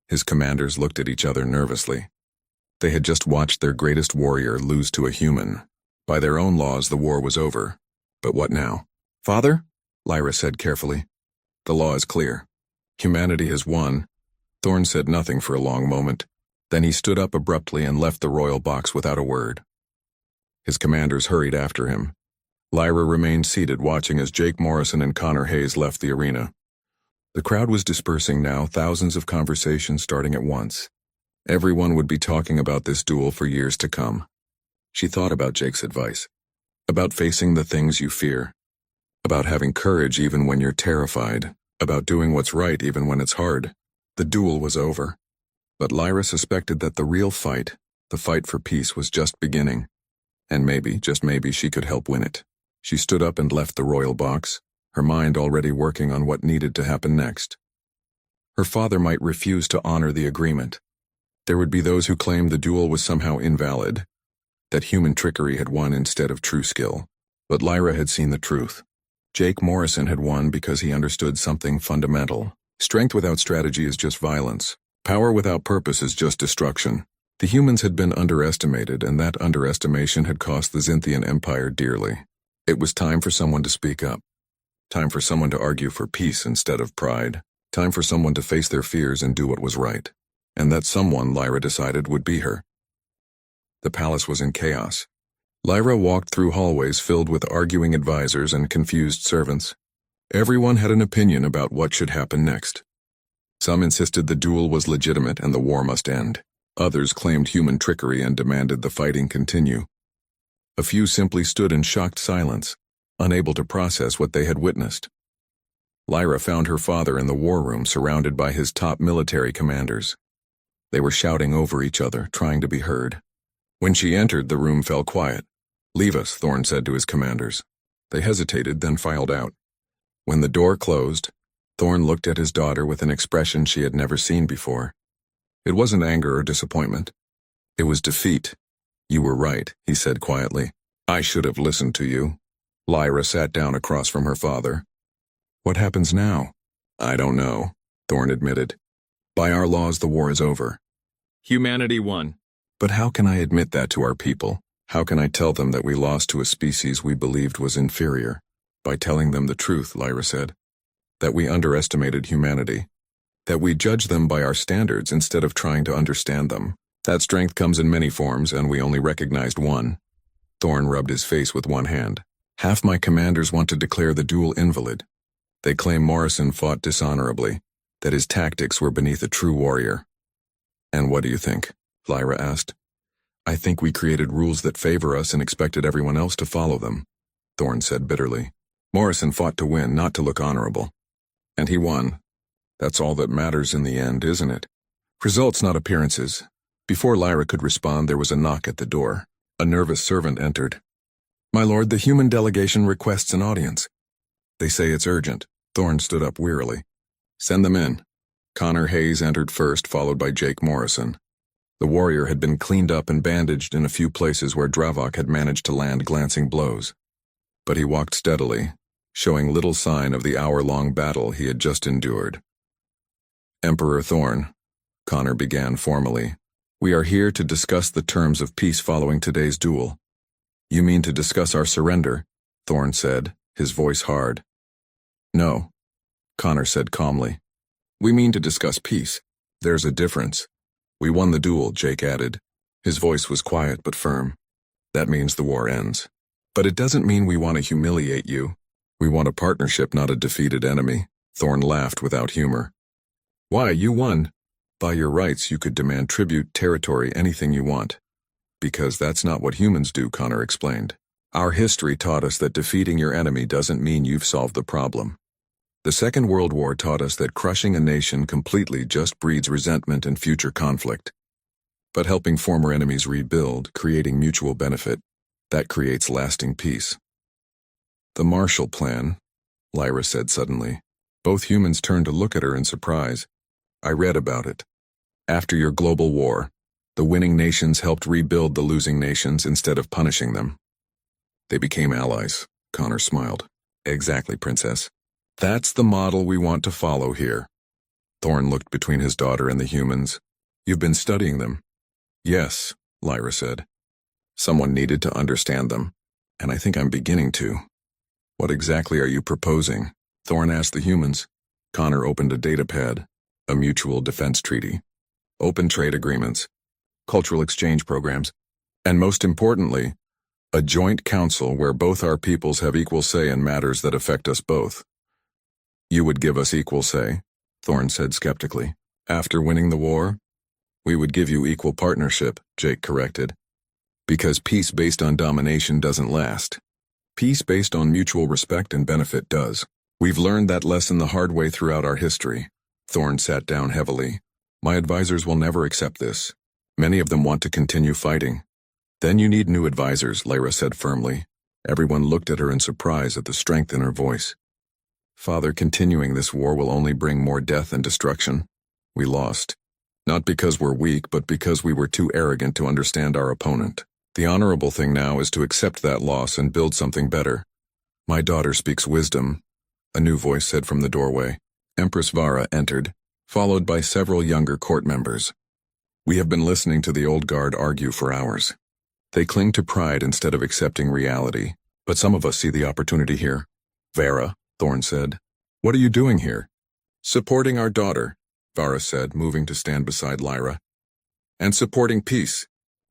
Speaker 1: His commanders looked at each other nervously. They had just watched their greatest warrior lose to a human. By their own laws, the war was over. But what now? "Father," Lyra said carefully, "the law is clear. Humanity has won." Thorn said nothing for a long moment. Then he stood up abruptly and left the royal box without a word. His commanders hurried after him. Lyra remained seated, watching as Jake Morrison and Connor Hayes left the arena. The crowd was dispersing now, thousands of conversations starting at once. Everyone would be talking about this duel for years to come. She thought about Jake's advice. About facing the things you fear. About having courage even when you're terrified. About doing what's right even when it's hard. The duel was over. But Lyra suspected that the real fight, the fight for peace, was just beginning. And maybe, just maybe, she could help win it. She stood up and left the royal box, her mind already working on what needed to happen next. Her father might refuse to honor the agreement. There would be those who claimed the duel was somehow invalid, that human trickery had won instead of true skill. But Lyra had seen the truth. Jake Morrison had won because he understood something fundamental. Strength without strategy is just violence. Power without purpose is just destruction. The humans had been underestimated, and that underestimation had cost the Zynthian Empire dearly. It was time for someone to speak up. Time for someone to argue for peace instead of pride. Time for someone to face their fears and do what was right. And that someone, Lyra decided, would be her. The palace was in chaos. Lyra walked through hallways filled with arguing advisors and confused servants. Everyone had an opinion about what should happen next. Some insisted the duel was legitimate and the war must end. Others claimed human trickery and demanded the fighting continue. A few simply stood in shocked silence, unable to process what they had witnessed. Lyra found her father in the war room, surrounded by his top military commanders. They were shouting over each other, trying to be heard. When she entered, the room fell quiet. "Leave us," Thorne said to his commanders. They hesitated, then filed out. When the door closed, Thorne looked at his daughter with an expression she had never seen before. It wasn't anger or disappointment. It was defeat. "You were right," he said quietly. "I should have listened to you." Lyra sat down across from her father. "What happens now?" "I don't know," Thorne admitted. "By our laws, the war is over. Humanity won. But how can I admit that to our people? How can I tell them that we lost to a species we believed was inferior? By telling them the truth," Lyra said. "That we underestimated humanity. That we judge them by our standards instead of trying to understand them. That strength comes in many forms, and we only recognized one." Thorne rubbed his face with one hand. "Half my commanders want to declare the duel invalid. They claim Morrison fought dishonorably, that his tactics were beneath a true warrior." "And what do you think?" Lyra asked. "I think we created rules that favor us and expected everyone else to follow them," Thorne said bitterly. "Morrison fought to win, not to look honorable. And he won. That's all that matters in the end, isn't it? Results, not appearances." Before Lyra could respond, there was a knock at the door. A nervous servant entered. "My lord, the human delegation requests an audience." "They say it's urgent." Thorne stood up wearily. "Send them in." Connor Hayes entered first, followed by Jake Morrison. The warrior had been cleaned up and bandaged in a few places where Dravok had managed to land glancing blows. But he walked steadily, showing little sign of the hour-long battle he had just endured. "Emperor Thorne," Connor began formally, "we are here to discuss the terms of peace following today's duel." "You mean to discuss our surrender?" Thorne said, his voice hard. "No," Connor said calmly. "We mean to discuss peace. There's a difference. We won the duel," Jake added. His voice was quiet but firm. "That means the war ends. But it doesn't mean we want to humiliate you. We want a partnership, not a defeated enemy." Thorne laughed without humor. "Why, you won. By your rights, you could demand tribute, territory, anything you want." "Because that's not what humans do," Connor explained. "Our history taught us that defeating your enemy doesn't mean you've solved the problem. The Second World War taught us that crushing a nation completely just breeds resentment and future conflict. But helping former enemies rebuild, creating mutual benefit, that creates lasting peace." "The Marshall Plan," Lyra said suddenly. Both humans turned to look at her in surprise. "I read about it. After your global war, the winning nations helped rebuild the losing nations instead of punishing them. They became allies," Connor smiled. "Exactly, Princess. That's the model we want to follow here." Thorne looked between his daughter and the humans. "You've been studying them." "Yes," Lyra said. "Someone needed to understand them, and I think I'm beginning to." "What exactly are you proposing?" Thorne asked the humans. Connor opened a datapad. "A mutual defense treaty, open trade agreements, cultural exchange programs, and most importantly, a joint council where both our peoples have equal say in matters that affect us both." "You would give us equal say?" Thorne said skeptically. "After winning the war?" "We would give you equal partnership," Jake corrected. "Because peace based on domination doesn't last. Peace based on mutual respect and benefit does. We've learned that lesson the hard way throughout our history." Thorne sat down heavily. "My advisors will never accept this. Many of them want to continue fighting." "Then you need new advisors," Lyra said firmly. Everyone looked at her in surprise at the strength in her voice. "Father, continuing this war will only bring more death and destruction. We lost. Not because we're weak, but because we were too arrogant to understand our opponent. The honorable thing now is to accept that loss and build something better." "My daughter speaks wisdom," a new voice said from the doorway. Empress Vara entered, followed by several younger court members. "We have been listening to the old guard argue for hours. They cling to pride instead of accepting reality, but some of us see the opportunity here." "Vara," Thorne said. "What are you doing here?" "Supporting our daughter," Vara said, moving to stand beside Lyra. "And supporting peace.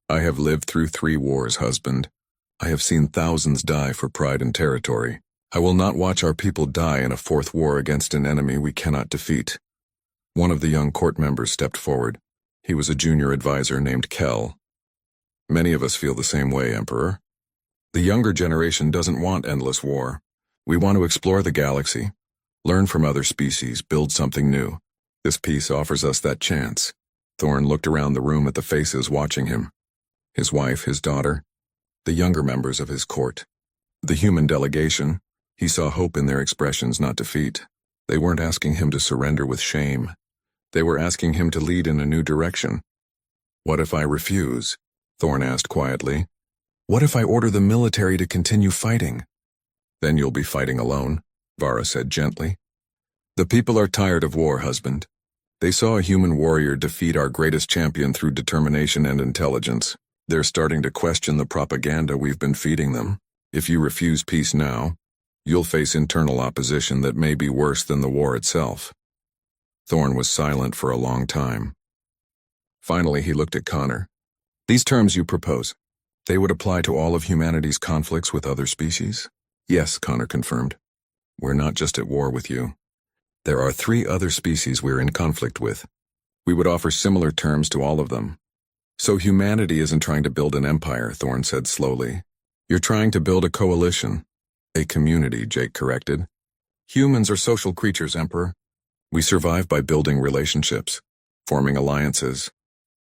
Speaker 1: I have lived through 3 wars, husband. I have seen thousands die for pride and territory. I will not watch our people die in a 4th war against an enemy we cannot defeat." One of the young court members stepped forward. He was a junior advisor named Kell. "Many of us feel the same way, Emperor. The younger generation doesn't want endless war. We want to explore the galaxy, learn from other species, build something new. This peace offers us that chance." Thorne looked around the room at the faces watching him. his wife, his daughter, the younger members of his court. The human delegation, he saw hope in their expressions, not defeat. They weren't asking him to surrender with shame. They were asking him to lead in a new direction. "What if I refuse?" Thorn asked quietly. "What if I order the military to continue fighting?" "Then you'll be fighting alone," Vara said gently. "The people are tired of war, husband. They saw a human warrior defeat our greatest champion through determination and intelligence. They're starting to question the propaganda we've been feeding them. If you refuse peace now, you'll face internal opposition that may be worse than the war itself." Thorn was silent for a long time. Finally, he looked at Connor. "These terms you propose, they would apply to all of humanity's conflicts with other species?" "Yes," Connor confirmed. "We're not just at war with you. There are 3 other species we're in conflict with. We would offer similar terms to all of them." "So humanity isn't trying to build an empire," Thorn said slowly. "You're trying to build a coalition." "A community," Jake corrected. "Humans are social creatures, Emperor. We survive by building relationships, forming alliances,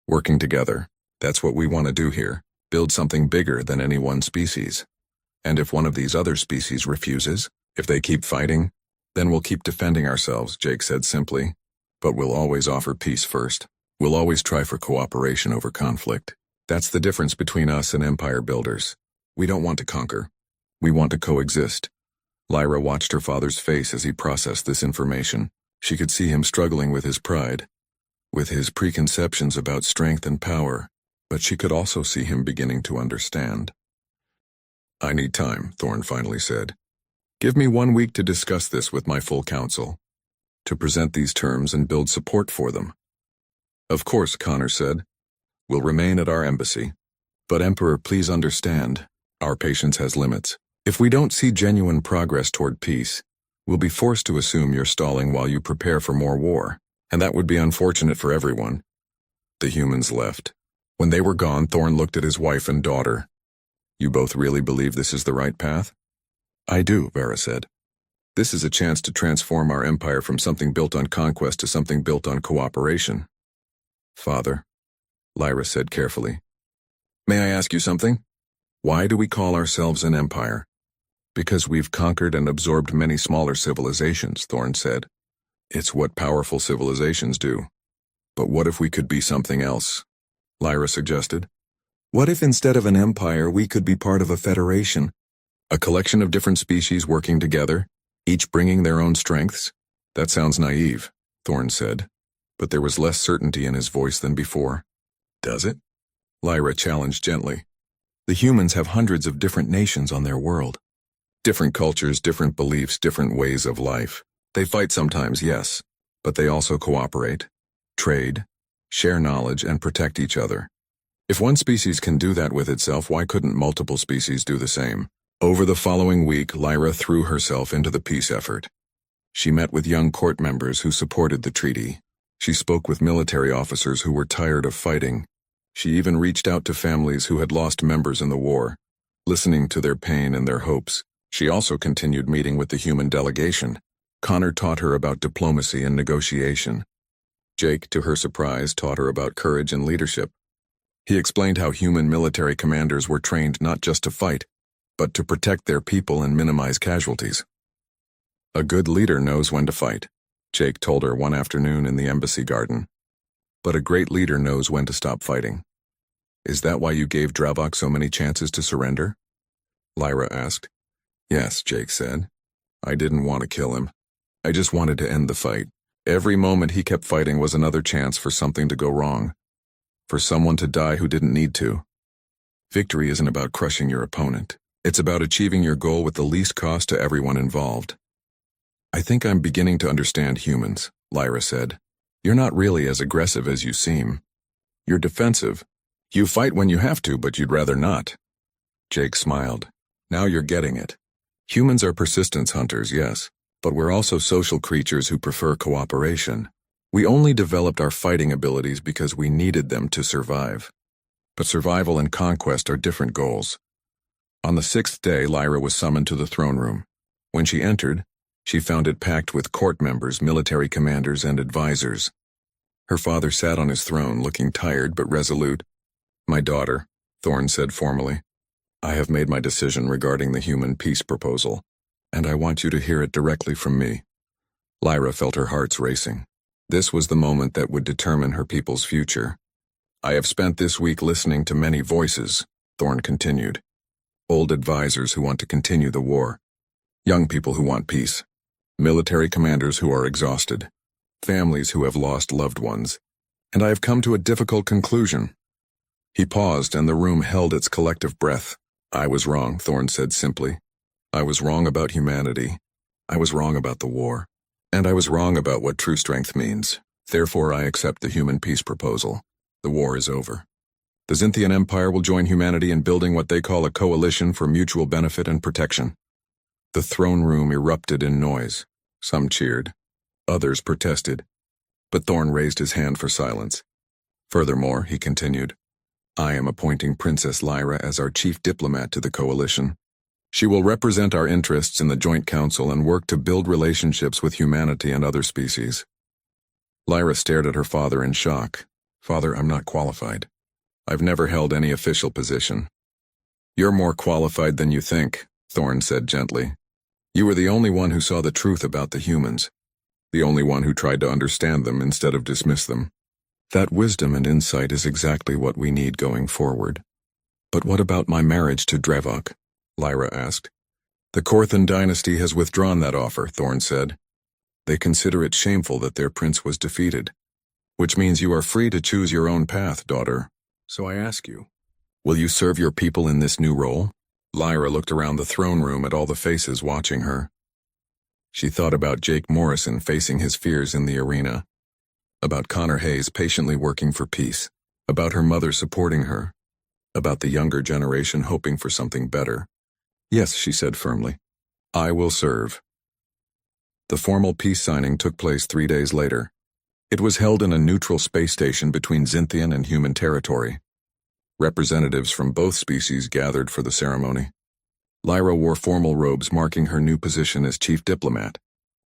Speaker 1: working together. That's what we want to do here, build something bigger than any one species. And if one of these other species refuses, if they keep fighting, then we'll keep defending ourselves," Jake said simply. "But we'll always offer peace first. We'll always try for cooperation over conflict. That's the difference between us and empire builders. We don't want to conquer. We want to coexist." Lyra watched her father's face as he processed this information. She could see him struggling with his pride, with his preconceptions about strength and power, but she could also see him beginning to understand. "I need time," Thorn finally said. "Give me 1 week to discuss this with my full council, to present these terms and build support for them." "Of course," Connor said. "We'll remain at our embassy. But Emperor, please understand, our patience has limits. If we don't see genuine progress toward peace, we'll be forced to assume you're stalling while you prepare for more war, and that would be unfortunate for everyone." The humans left. When they were gone, Thorn looked at his wife and daughter. "You both really believe this is the right path?" "I do," Vara said. "This is a chance to transform our empire from something built on conquest to something built on cooperation." "Father," Lyra said carefully, "may I ask you something? Why do we call ourselves an empire?" "Because we've conquered and absorbed many smaller civilizations," Thorn said. "It's what powerful civilizations do." "But what if we could be something else?" Lyra suggested. "What if instead of an empire we could be part of a federation? A collection of different species working together, each bringing their own strengths?" "That sounds naive," Thorn said, but there was less certainty in his voice than before. "Does it?" Lyra challenged gently. "The humans have hundreds of different nations on their world. Different cultures, different beliefs, different ways of life. They fight sometimes, yes, but they also cooperate, trade, share knowledge, and protect each other. If one species can do that with itself, why couldn't multiple species do the same?" Over the following week, Lyra threw herself into the peace effort. She met with young court members who supported the treaty. She spoke with military officers who were tired of fighting. She even reached out to families who had lost members in the war, listening to their pain and their hopes. She also continued meeting with the human delegation. Connor taught her about diplomacy and negotiation. Jake, to her surprise, taught her about courage and leadership. He explained how human military commanders were trained not just to fight, but to protect their people and minimize casualties. "A good leader knows when to fight," Jake told her one afternoon in the embassy garden. "But a great leader knows when to stop fighting." "Is that why you gave Dravok so many chances to surrender?" Lyra asked. "Yes," Jake said. "I didn't want to kill him. I just wanted to end the fight. Every moment he kept fighting was another chance for something to go wrong, for someone to die who didn't need to. Victory isn't about crushing your opponent. It's about achieving your goal with the least cost to everyone involved." "I think I'm beginning to understand humans," Lyra said. "You're not really as aggressive as you seem. You're defensive. You fight when you have to, but you'd rather not." Jake smiled. "Now you're getting it. Humans are persistence hunters, yes, but we're also social creatures who prefer cooperation. We only developed our fighting abilities because we needed them to survive. But survival and conquest are different goals." On the 6th day, Lyra was summoned to the throne room. When she entered, she found it packed with court members, military commanders, and advisors. Her father sat on his throne, looking tired but resolute. "My daughter," Thorne said formally. I have made my decision regarding the human peace proposal, and I want you to hear it directly from me. Lyra felt her hearts racing. This was the moment that would determine her people's future. I have spent this week listening to many voices, Thorne continued. Old advisors who want to continue the war. Young people who want peace. Military commanders who are exhausted. Families who have lost loved ones. And I have come to a difficult conclusion. He paused, and the room held its collective breath. I was wrong, Thorne said simply. I was wrong about humanity. I was wrong about the war. And I was wrong about what true strength means. Therefore, I accept the human peace proposal. The war is over. The Zynthian Empire will join humanity in building what they call a coalition for mutual benefit and protection. The throne room erupted in noise. Some cheered. Others protested. But Thorne raised his hand for silence. Furthermore, he continued, I am appointing Princess Lyra as our chief diplomat to the coalition. She will represent our interests in the Joint Council and work to build relationships with humanity and other species. Lyra stared at her father in shock. Father, I'm not qualified. I've never held any official position. You're more qualified than you think, Thorne said gently. You were the only one who saw the truth about the humans. The only one who tried to understand them instead of dismiss them. That wisdom and insight is exactly what we need going forward. But what about my marriage to Drevok? Lyra asked. The Korthan dynasty has withdrawn that offer, Thorne said. They consider it shameful that their prince was defeated. Which means you are free to choose your own path, daughter. So I ask you, will you serve your people in this new role? Lyra looked around the throne room at all the faces watching her. She thought about Jake Morrison facing his fears in the arena, about Connor Hayes patiently working for peace, about her mother supporting her, about the younger generation hoping for something better. Yes, she said firmly. I will serve. The formal peace signing took place 3 days later. It was held in a neutral space station between Zynthian and human territory. Representatives from both species gathered for the ceremony. Lyra wore formal robes marking her new position as chief diplomat.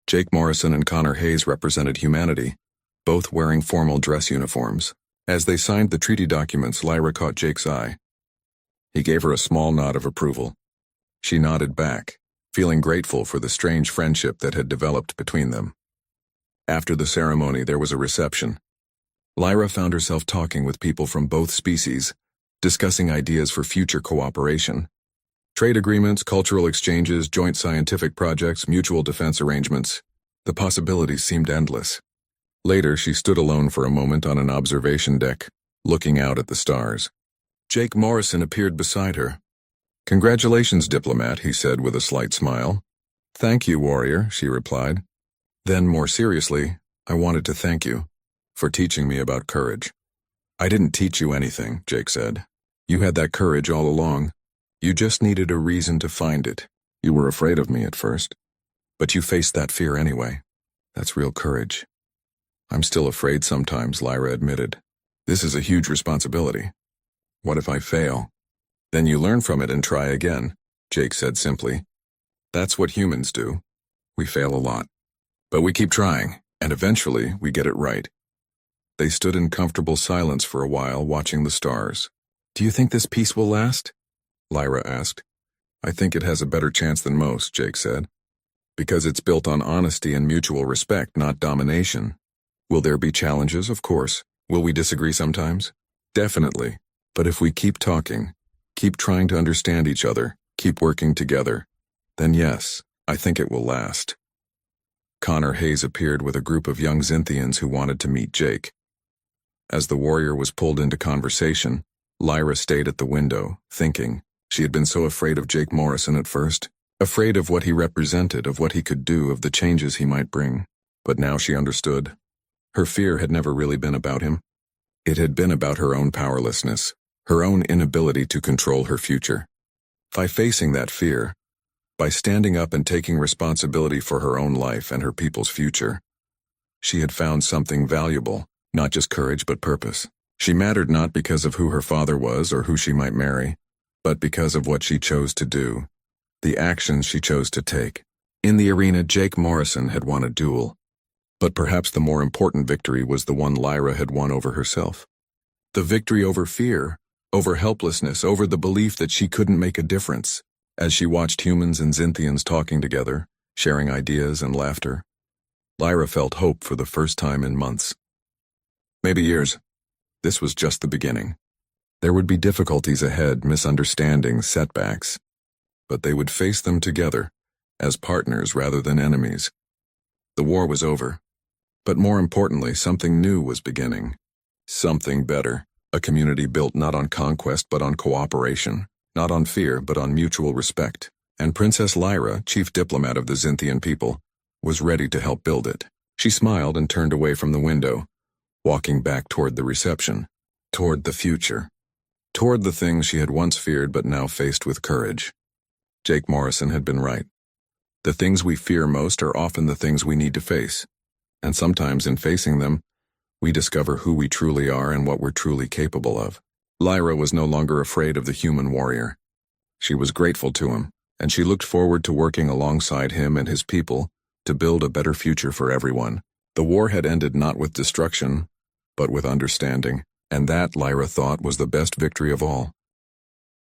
Speaker 1: Jake Morrison and Connor Hayes represented humanity, both wearing formal dress uniforms. As they signed the treaty documents, Lyra caught Jake's eye. He gave her a small nod of approval. She nodded back, feeling grateful for the strange friendship that had developed between them. After the ceremony, there was a reception. Lyra found herself talking with people from both species, discussing ideas for future cooperation. Trade agreements, cultural exchanges, joint scientific projects, mutual defense arrangements. The possibilities seemed endless. Later, she stood alone for a moment on an observation deck, looking out at the stars. Jake Morrison appeared beside her. Congratulations, diplomat, he said with a slight smile. Thank you, warrior, she replied. Then, more seriously, I wanted to thank you for teaching me about courage. I didn't teach you anything, Jake said. You had that courage all along. You just needed a reason to find it. You were afraid of me at first, but you faced that fear anyway. That's real courage. I'm still afraid sometimes, Lyra admitted. This is a huge responsibility. What if I fail? Then you learn from it and try again, Jake said simply. That's what humans do. We fail a lot. But we keep trying, and eventually we get it right. They stood in comfortable silence for a while, watching the stars. Do you think this peace will last? Lyra asked. I think it has a better chance than most, Jake said. Because it's built on honesty and mutual respect, not domination. Will there be challenges? Of course. Will we disagree sometimes? Definitely. But if we keep talking, keep trying to understand each other, keep working together, then yes, I think it will last. Connor Hayes appeared with a group of young Zynthians who wanted to meet Jake. As the warrior was pulled into conversation, Lyra stayed at the window, thinking. She had been so afraid of Jake Morrison at first, afraid of what he represented, of what he could do, of the changes he might bring. But now she understood. Her fear had never really been about him. It had been about her own powerlessness, her own inability to control her future. By facing that fear, by standing up and taking responsibility for her own life and her people's future, she had found something valuable, not just courage but purpose. She mattered not because of who her father was or who she might marry, but because of what she chose to do, the actions she chose to take. In the arena, Jake Morrison had won a duel. But perhaps the more important victory was the one Lyra had won over herself. The victory over fear, over helplessness, over the belief that she couldn't make a difference. As she watched humans and Xinthians talking together, sharing ideas and laughter, Lyra felt hope for the first time in months. Maybe years. This was just the beginning. There would be difficulties ahead, misunderstandings, setbacks, but they would face them together, as partners rather than enemies. The war was over, but more importantly, something new was beginning. Something better, a community built not on conquest but on cooperation, not on fear but on mutual respect. And Princess Lyra, chief diplomat of the Xinthian people, was ready to help build it. She smiled and turned away from the window, walking back toward the reception, toward the future, toward the things she had once feared but now faced with courage. Jake Morrison had been right. The things we fear most are often the things we need to face, and sometimes in facing them, we discover who we truly are and what we're truly capable of. Lyra was no longer afraid of the human warrior. She was grateful to him, and she looked forward to working alongside him and his people to build a better future for everyone. The war had ended not with destruction, but with understanding, and that, Lyra thought, was the best victory of all.